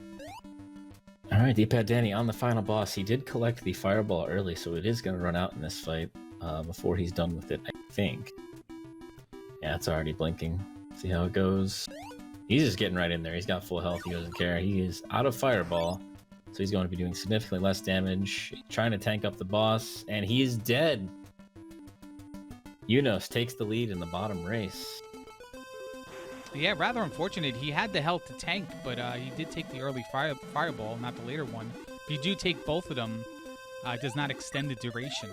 All right, D-Pad Danny on the final boss. He did collect the fireball early, so it is going to run out in this fight before he's done with it, I think. Yeah, it's already blinking. See how it goes. He's just getting right in there. He's got full health. He doesn't care. He is out of fireball, so he's going to be doing significantly less damage, trying to tank up the boss, and he is dead. Yunos takes the lead in the bottom race. Yeah, rather unfortunate. He had the health to tank, but he did take the early fireball, not the later one. If you do take both of them, it does not extend the duration.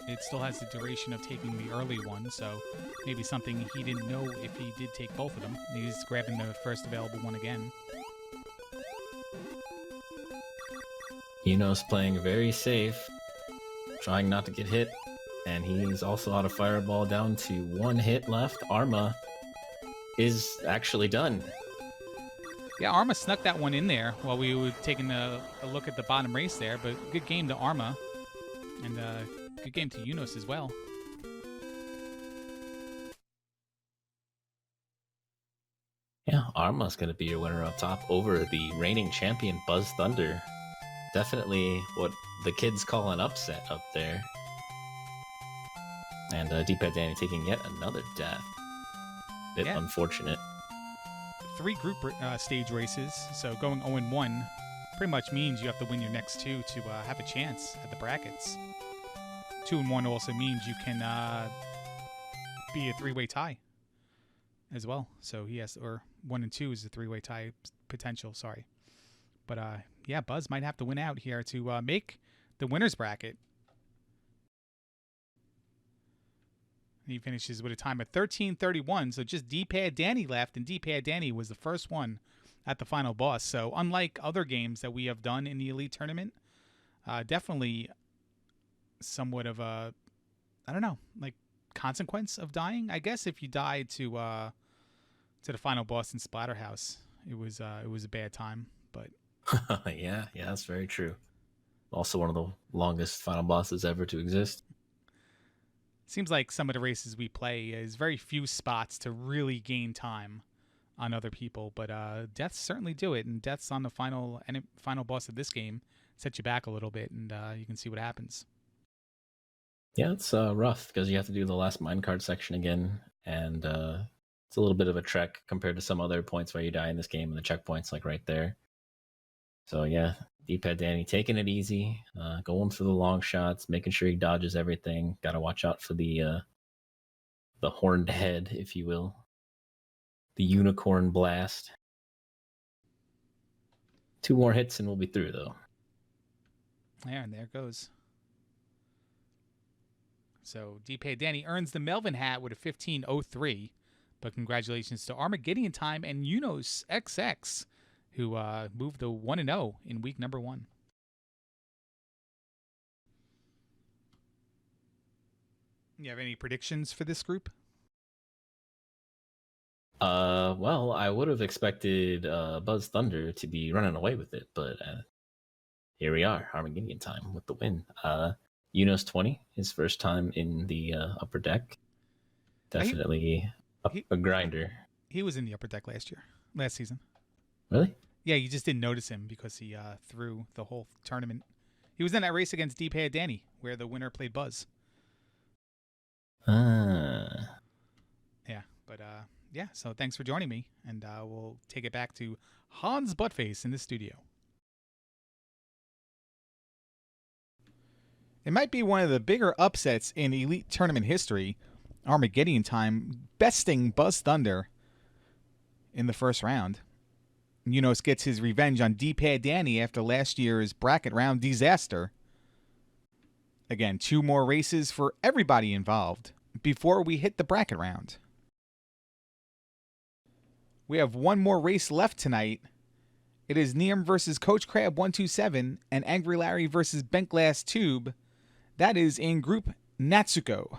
It still has the duration of taking the early one, so maybe something he didn't know if he did take both of them. He's grabbing the first available one again. Yunos playing very safe, trying not to get hit, and he's also out of fireball, down to 1 hit left. Arma is actually done. Yeah, Arma snuck that one in there while we were taking a look at the bottom race there, but good game to Arma, and good game to Yunos as well. Yeah, Arma's going to be your winner up top over the reigning champion Buzz Thunder. Definitely what the kids call an upset up there. And D-Pad Danny taking yet another death. Bit unfortunate. 3 group stage races, so going 0-1 pretty much means you have to win your next 2 to have a chance at the brackets. 2-1 also means you can be a 3-way tie as well. So he has, or 1 and 2 is a 3-way tie potential. Sorry, but yeah, Buzz might have to win out here to make the winners bracket. He finishes with a time of 13:31, so just D-Pad Danny left, and D-Pad Danny was the first one at the final boss. So unlike other games that we have done in the Elite Tournament, definitely somewhat of a, I don't know, like consequence of dying. I guess if you died to the final boss in Splatterhouse, it was a bad time. But yeah, that's very true. Also one of the longest final bosses ever to exist. Seems like some of the races we play is very few spots to really gain time on other people, but deaths certainly do it, and deaths on the final boss of this game set you back a little bit, and you can see what happens. Yeah, it's rough because you have to do the last minecart section again, and it's a little bit of a trek compared to some other points where you die in this game, and the checkpoint's like right there. So yeah, D-Pad Danny taking it easy, going for the long shots, making sure he dodges everything. Got to watch out for the horned head, if you will. The unicorn blast. 2 more hits and we'll be through, though. Yeah, and there it goes. So D-Pad Danny earns the Melvin hat with a 15:03, but congratulations to Armageddon Time and Yunos XX, who moved to 1-0 in week number 1. You have any predictions for this group? Well, I would have expected Buzz Thunder to be running away with it, but here we are, Armageddon Time with the win. Yunos 20, his first time in the upper deck. Definitely a grinder. He was in the upper deck last season. Really? Yeah, you just didn't notice him because he threw the whole tournament. He was in that race against D-Pad Danny, where the winner played Buzz. Ah. Yeah, but yeah. So thanks for joining me, and we'll take it back to Hans Buttface in the studio. It might be one of the bigger upsets in Elite Tournament history. Armageddon Time besting Buzz Thunder in the first round. Unos gets his revenge on D-Pad Danny after last year's bracket round disaster. Again, 2 more races for everybody involved before we hit the bracket round. We have 1 more race left tonight. It is Neum versus Coach Crab 127 and Angry Larry versus Bent Glass Tube. That is in Group Natsuko.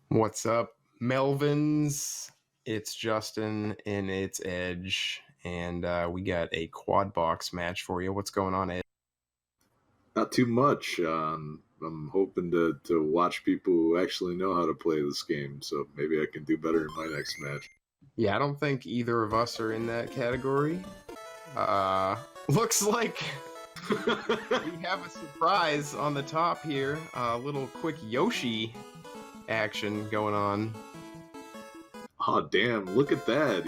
What's up, Melvins? It's Justin in It's Edge, and we got a quad box match for you. What's going on, Ed? Not too much. I'm hoping to watch people who actually know how to play this game, so maybe I can do better in my next match. Yeah, I don't think either of us are in that category. Looks like we have a surprise on the top here. A little quick Yoshi action going on. Oh, damn, look at that.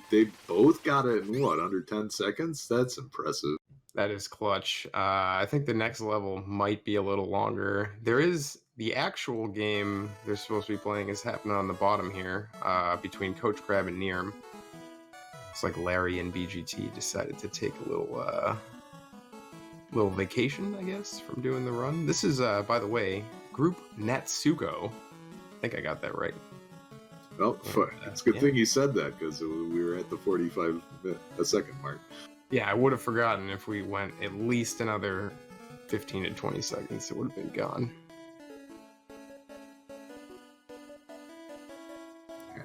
They both got it in what, under 10 seconds? That's impressive. That is clutch. I think the next level might be a little longer. There is the actual game they're supposed to be playing is happening on the bottom here, between Coach Crab and Nearm. It's like Larry and BGT decided to take a little vacation, I guess, from doing the run. This is, by the way, Group Natsuko. I think I got that right. Well, it's a good thing you said that, because we were at the 45-second mark. Yeah, I would have forgotten if we went at least another 15 to 20 seconds. It would have been gone.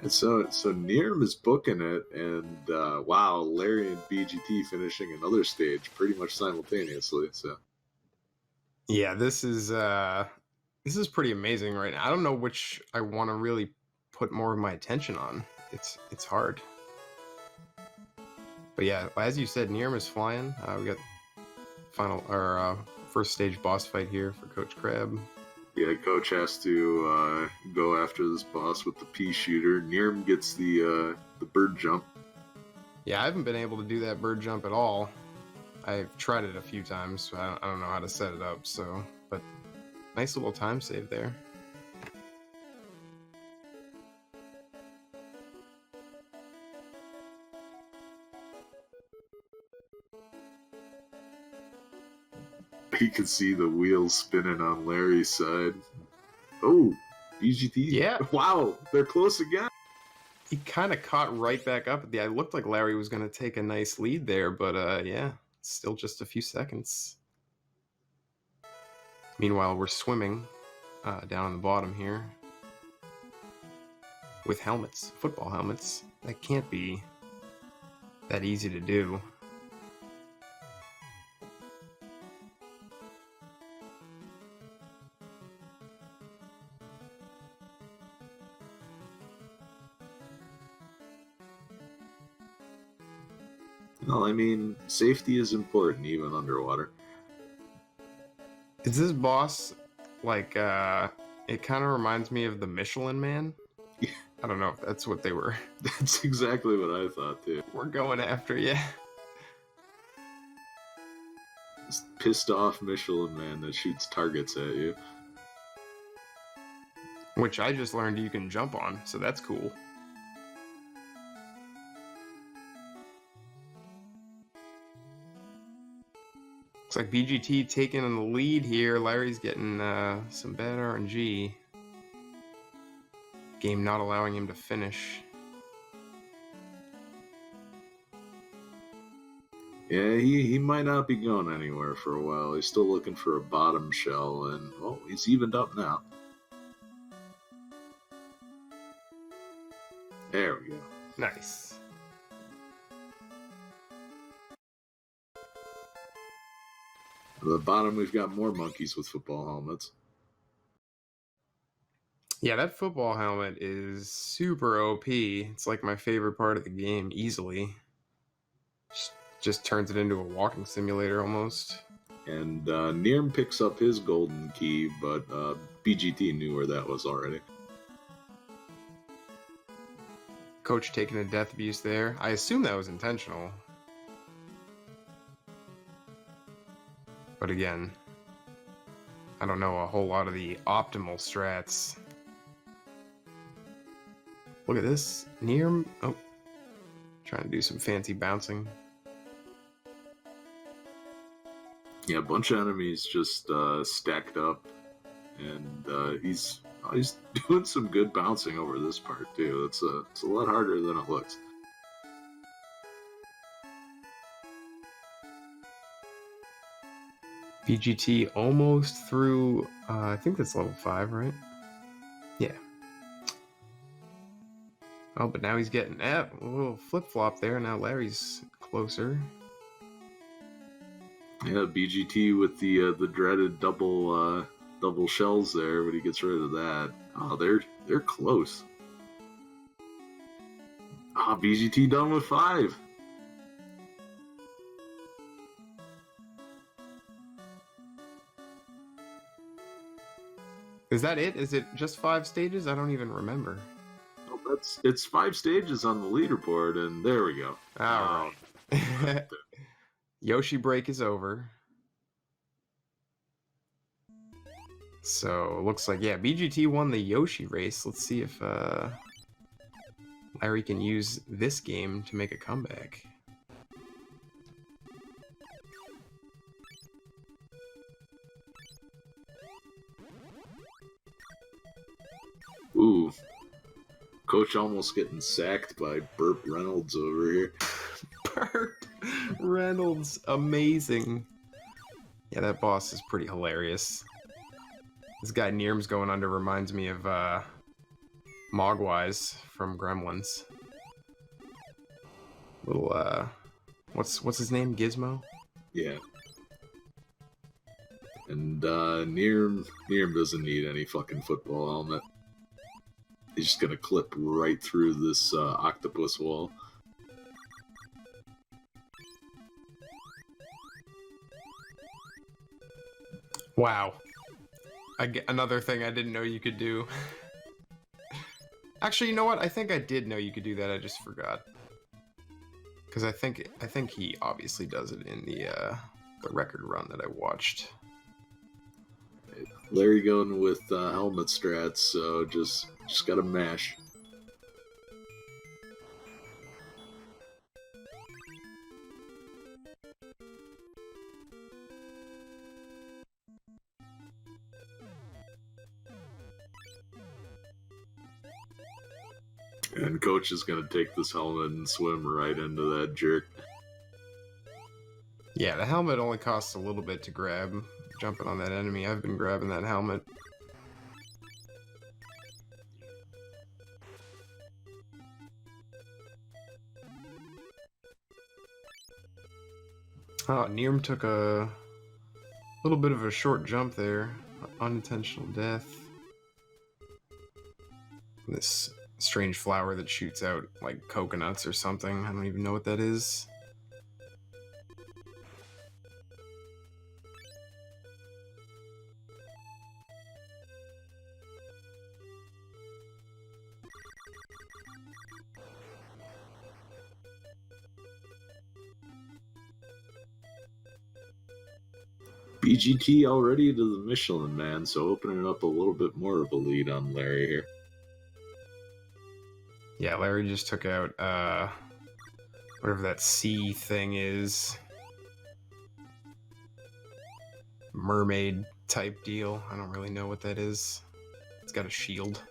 So Nearm is booking it, and wow, Larry and BGT finishing another stage pretty much simultaneously. So yeah, this is pretty amazing right now. I don't know which I want to really put more of my attention on. It's hard. But yeah, as you said, Nearm is flying. We got first stage boss fight here for Coach Crab. yeah, Coach has to go after this boss with the pea shooter. Nearm gets the bird jump. Yeah, I haven't been able to do that bird jump at all. I've tried it a few times, so I don't know how to set it up. So, but nice little time save there. You can see the wheels spinning on Larry's side. Oh, BGT. Yeah. Wow, they're close again. He kind of caught right back up at the. It looked like Larry was going to take a nice lead there, but yeah, still just a few seconds. Meanwhile, we're swimming down on the bottom here with helmets, football helmets. That can't be that easy to do. Well, I mean, safety is important even underwater. Is this boss like it kind of reminds me of the Michelin Man? Yeah. I don't know if that's what they were. That's exactly what I thought too. We're going after, yeah. This pissed off Michelin Man that shoots targets at you. Which I just learned you can jump on, so that's cool. Looks like BGT taking the lead here. Larry's getting some bad RNG. Game not allowing him to finish. Yeah, he might not be going anywhere for a while. He's still looking for a bottom shell, and oh, he's evened up now. There we go. Nice. At the bottom, we've got more monkeys with football helmets. Yeah, that football helmet is super OP. It's like my favorite part of the game, easily. Just turns it into a walking simulator almost. And Nirm picks up his golden key, but BGT knew where that was already. Coach taking a death abuse there. I assume that was intentional. But again, I don't know a whole lot of the optimal strats. Look at this. Nirm. Oh. Trying to do some fancy bouncing. Yeah, a bunch of enemies just stacked up. And he's doing some good bouncing over this part, too. It's a lot harder than it looks. BGT almost through, I think that's level 5, right? Yeah. Oh, but now he's getting a little flip-flop there. Now Larry's closer. Yeah, BGT with the dreaded double shells there, but he gets rid of that. Oh, they're close. BGT done with 5. Is that it? Is it just 5 stages? I don't even remember. Oh, it's 5 stages on the leaderboard, and there we go. All right. Yoshi break is over. So looks like, yeah, BGT won the Yoshi race. Let's see if Larry can use this game to make a comeback. Ooh. Coach almost getting sacked by Burp Reynolds over here. Burp Reynolds, amazing. Yeah, that boss is pretty hilarious. This guy Nirm's going under reminds me of Mogwise from Gremlins. Little what's his name? Gizmo? Yeah. And Nirm doesn't need any fucking football helmet. He's just gonna clip right through this octopus wall. Wow. Another thing I didn't know you could do. Actually, you know what? I think I did know you could do that. I just forgot. Because I think he obviously does it in the record run that I watched. Larry going with helmet strats, so just gotta mash. And Coach is gonna take this helmet and swim right into that jerk. Yeah, the helmet only costs a little bit to grab. Jumping on that enemy, I've been grabbing that helmet. Oh, Nirm took a little bit of a short jump there. Unintentional death. This strange flower that shoots out like coconuts or something. I don't even know what that is. BGT already to the Michelin Man, so opening up a little bit more of a lead on Larry here. Yeah, Larry just took out whatever that sea thing is. Mermaid type deal. I don't really know what that is. It's got a shield.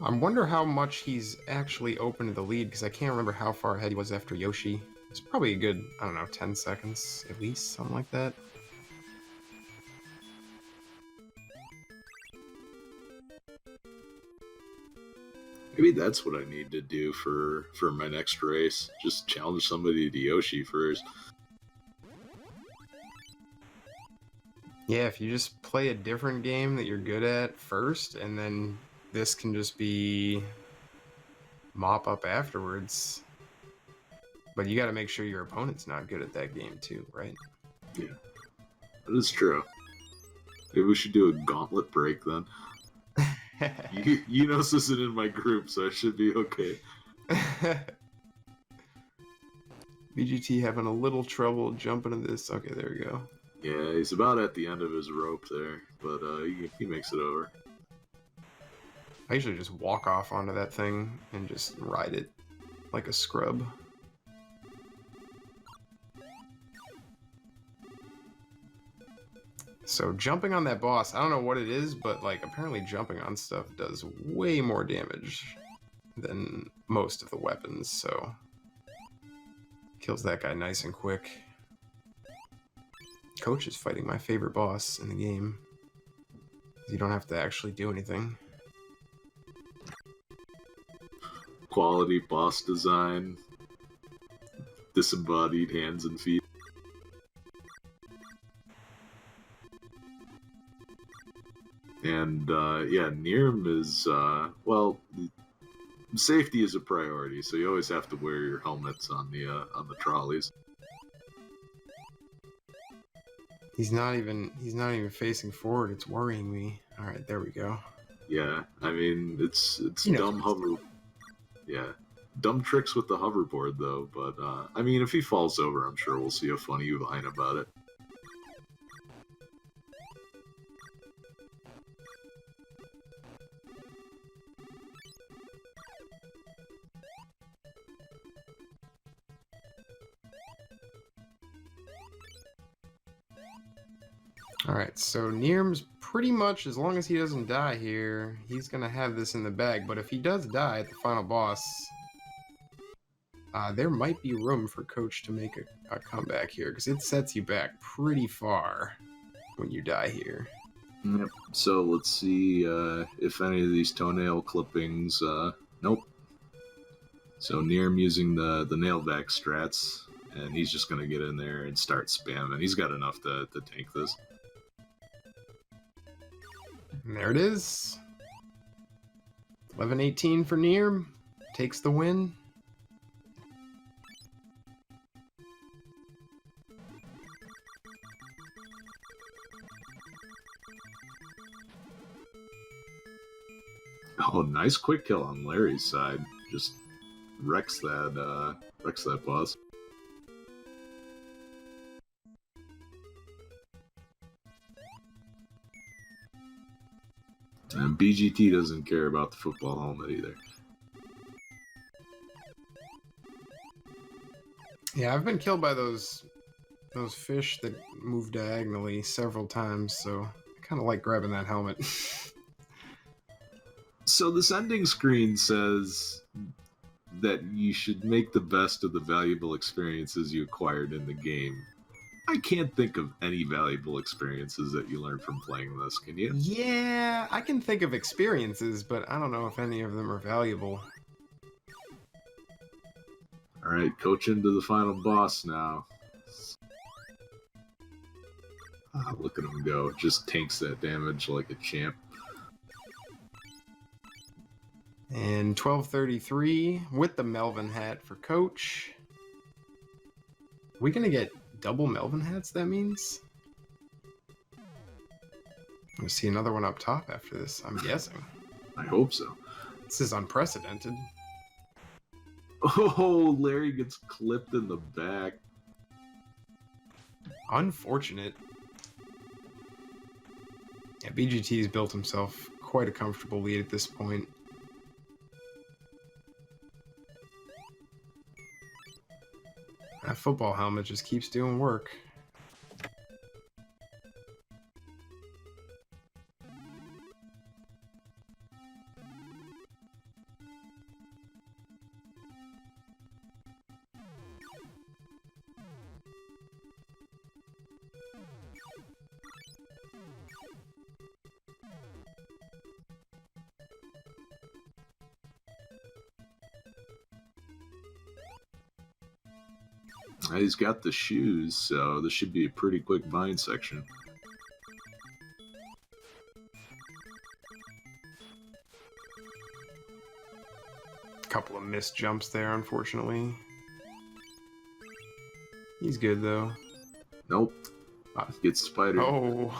I wonder how much he's actually opened the lead, because I can't remember how far ahead he was after Yoshi. It's probably a good, I don't know, 10 seconds at least, something like that. Maybe that's what I need to do for my next race. Just challenge somebody to Yoshi first. Yeah, if you just play a different game that you're good at first, and then this can just be mop up afterwards. But you got to make sure your opponent's not good at that game too, right? Yeah, that is true. Maybe we should do a gauntlet break then. Yunos isn't in my group, so I should be okay. BGT having a little trouble jumping into this. Okay, there we go. Yeah, he's about at the end of his rope there, but he makes it over. I usually just walk off onto that thing and just ride it like a scrub. So jumping on that boss, I don't know what it is, but like apparently jumping on stuff does way more damage than most of the weapons, so kills that guy nice and quick. Coach is fighting my favorite boss in the game. You don't have to actually do anything. Quality boss design, disembodied hands and feet. And yeah, Nirm is well, safety is a priority, so you always have to wear your helmets on the trolleys. He's not even facing forward. It's worrying me. All right, there we go. Yeah, I mean it's dumb hover. Yeah, dumb tricks with the hoverboard though. But I mean, if he falls over, I'm sure we'll see a funny line about it. Alright, so Nirm's pretty much, as long as he doesn't die here, he's gonna have this in the bag. But if he does die at the final boss, there might be room for Coach to make a comeback here, because it sets you back pretty far when you die here. Yep. So let's see if any of these toenail clippings... nope. So Nirm using the nailback strats, and he's just going to get in there and start spamming. He's got enough to tank this. And there it is. 11-18 for Nirm. Takes the win. Oh, nice quick kill on Larry's side. Just wrecks that boss. And BGT doesn't care about the football helmet either. Yeah, I've been killed by those fish that move diagonally several times, so I kind of like grabbing that helmet. So this ending screen says that you should make the best of the valuable experiences you acquired in the game. I can't think of any valuable experiences that you learned from playing this, can you? Yeah, I can think of experiences, but I don't know if any of them are valuable. Alright, Coach into the final boss now. Look at him go. Just tanks that damage like a champ. And 12:33 with the Melvin hat for Coach. We gonna get double Melvin hats, that means? I'm gonna see another one up top after this, I'm guessing. I hope so. This is unprecedented. Oh, Larry gets clipped in the back. Unfortunate. Yeah, BGT's built himself quite a comfortable lead at this point. That football helmet just keeps doing work. He's got the shoes, so this should be a pretty quick vine section. Couple of missed jumps there, unfortunately. He's good though. Nope. Gets spider. Oh.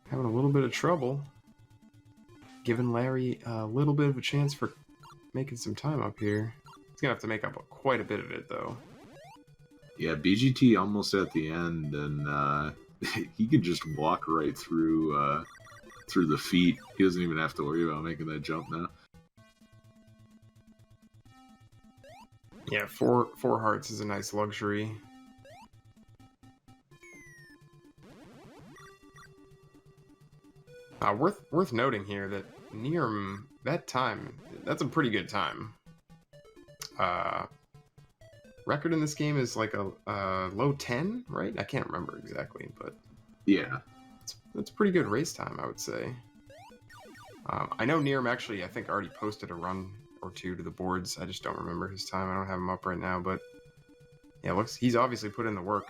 Having a little bit of trouble. Giving Larry a little bit of a chance for making some time up here. He's gonna have to make up quite a bit of it though. Yeah, BGT almost at the end, and he can just walk right through the feet. He doesn't even have to worry about making that jump now. Yeah, four hearts is a nice luxury. Worth noting here that Nirm, that time, that's a pretty good time. Record in this game is like a low 10, right? I can't remember exactly, but Yeah. it's pretty good race time, I would say. I know Nirm actually, I think, already posted a run or two to the boards. I just don't remember his time. I don't have him up right now, but yeah, he's obviously put in the work.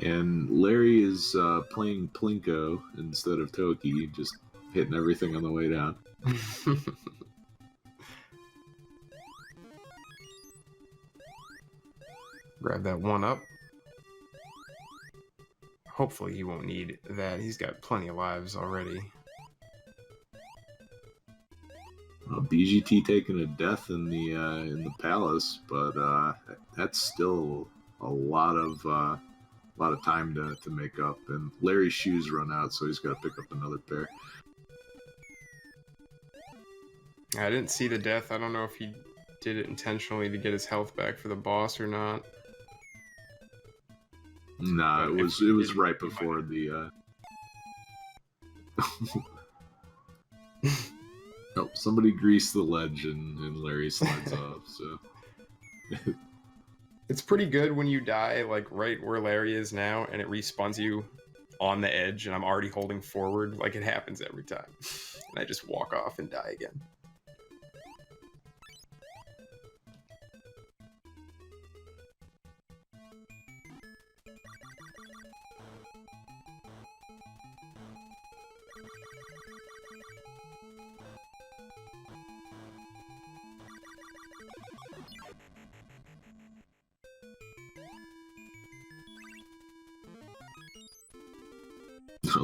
And Larry is playing Plinko instead of Toki, just hitting everything on the way down. Grab that one up. Hopefully he won't need that. He's got plenty of lives already. BGT taking a death in the palace, but that's still a lot of time to make up. And Larry's shoes run out, so he's got to pick up another pair. I didn't see the death. I don't know if he did it intentionally to get his health back for the boss or not. Nah, But it if was he right did, he before the. Oh, somebody greased the ledge and Larry slides off. So It's pretty good when you die, like right where Larry is now, and it respawns you on the edge, and I'm already holding forward. Like it happens every time, and I just walk off and die again.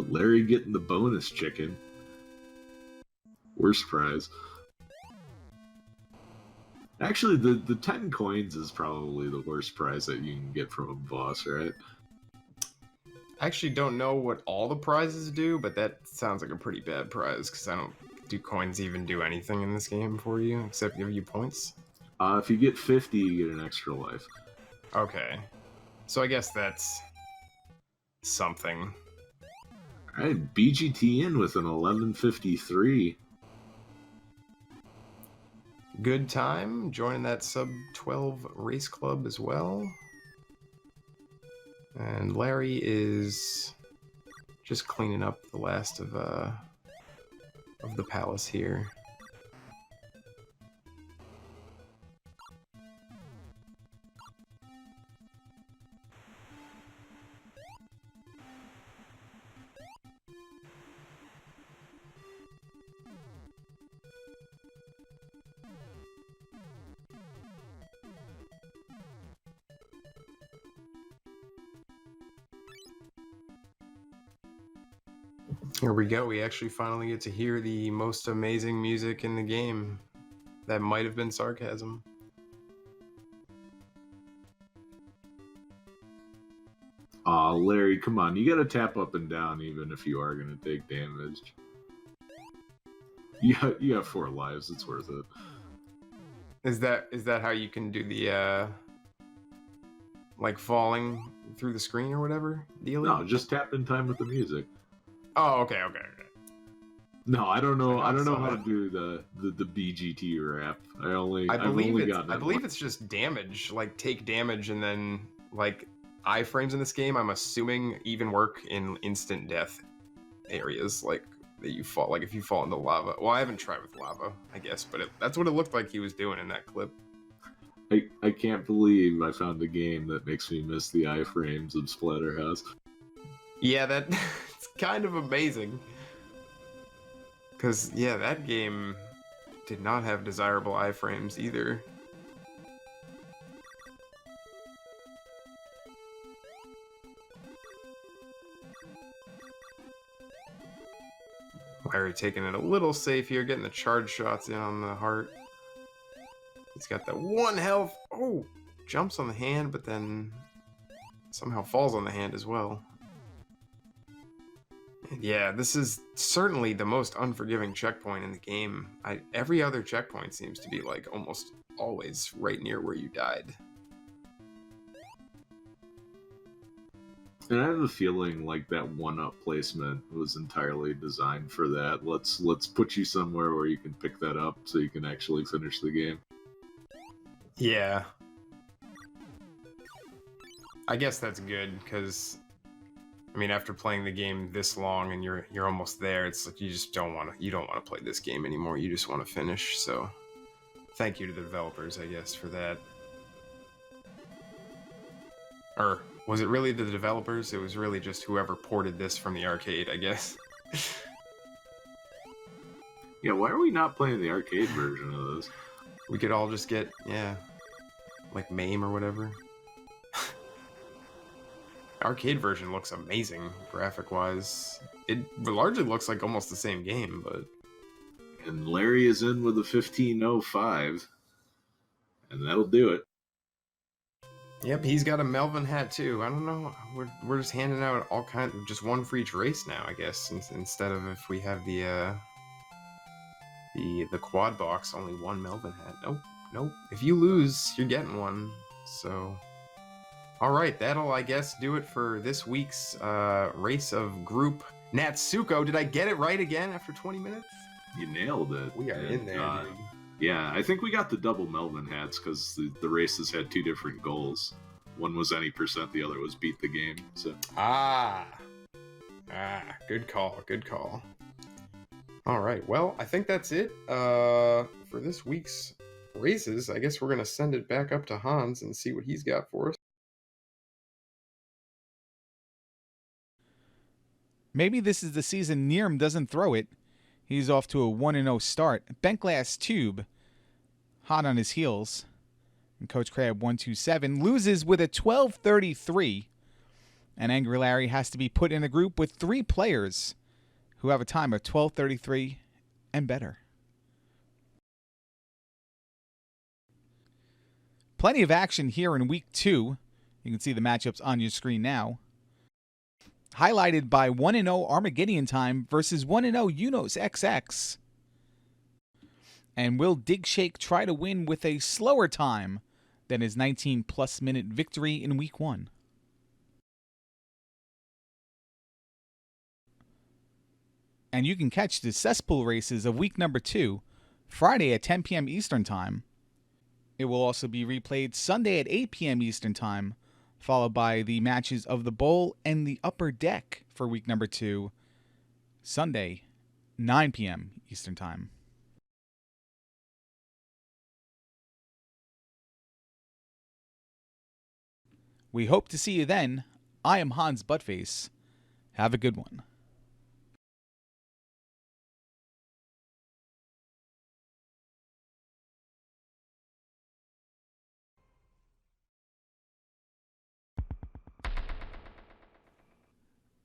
Larry getting the bonus chicken. Worst prize. Actually, the 10 coins is probably the worst prize that you can get from a boss, right? I actually don't know what all the prizes do, but that sounds like a pretty bad prize, because I don't... Do coins even do anything in this game for you, except give you points? If you get 50, you get an extra life. Okay. So I guess that's... something. Alright, BGT in with an 1153. Good time, joining that sub-12 race club as well. And Larry is just cleaning up the last of the palace here. Here we go. We actually finally get to hear the most amazing music in the game. That might have been sarcasm. Aw, Larry, come on. You gotta tap up and down even if you are gonna take damage. You have 4 lives. It's worth it. Is that how you can do the like falling through the screen or whatever deal? No, just tap in time with the music. Oh, okay. No, I don't know. I don't know saw how to that. do the BGT rap. I I've believe only it's gotten I it believe once. it's just damage, like take damage and then like iframes in this game. I'm assuming even work in instant death areas, like that you fall, like if you fall into lava. Well, I haven't tried with lava, I guess, but that's what it looked like he was doing in that clip. I can't believe I found a game that makes me miss the iframes of Splatterhouse. Yeah, that it's kind of amazing. Because, yeah, that game did not have desirable iframes either. Larry taking it a little safe here, getting the charge shots in on the heart. He's got that 1 health. Oh, jumps on the hand, but then somehow falls on the hand as well. And yeah, this is certainly the most unforgiving checkpoint in the game. Every other checkpoint seems to be like almost always right near where you died. And I have a feeling like that 1-up placement was entirely designed for that. Let's put you somewhere where you can pick that up so you can actually finish the game. Yeah. I guess that's good, because I mean, after playing the game this long and you're almost there, it's like you just don't want to play this game anymore. You just want to finish. So, thank you to the developers, I guess, for that. Or was it really the developers? It was really just whoever ported this from the arcade, I guess. Yeah, why are we not playing the arcade version of this? We could all just get, yeah, like MAME or whatever. Arcade version looks amazing, graphic-wise. It largely looks like almost the same game, but... And Larry is in with a 1505, and that'll do it. Yep, he's got a Melvin hat too. I don't know. We're just handing out all kinds, just one for each race now, I guess. Instead of if we have the quad box, only one Melvin hat. Nope. If you lose, you're getting one. So, all right, that'll I guess do it for this week's race of Group Natsuko. Did I get it right again after 20 minutes? You nailed it. We are in there, dude. Yeah, I think we got the double Melvin hats because the races had 2 different goals. One was any percent, the other was beat the game. So good call. All right, well, I think that's it for this week's races. I guess we're gonna send it back up to Hans and see what he's got for us. Maybe this is the season Nirm doesn't throw it. He's off to a 1-0 start. Bent Glass Tube, hot on his heels. And Coach Crab 127 loses with a 12:33. And Angry Larry has to be put in a group with 3 players who have a time of 12:33 and better. Plenty of action here in week 2. You can see the matchups on your screen now. Highlighted by 1-0 Armageddon Time versus 1-0 Unos XX. And will Dig Shake try to win with a slower time than his 19-plus minute victory in week 1? And you can catch the Cesspool races of week number 2 Friday at 10 p.m. Eastern Time. It will also be replayed Sunday at 8 p.m. Eastern Time, followed by the matches of the Bowl and the Upper Deck for week number 2, Sunday, 9 p.m. Eastern Time. We hope to see you then. I am Hans Buttface. Have a good one.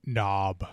Knob.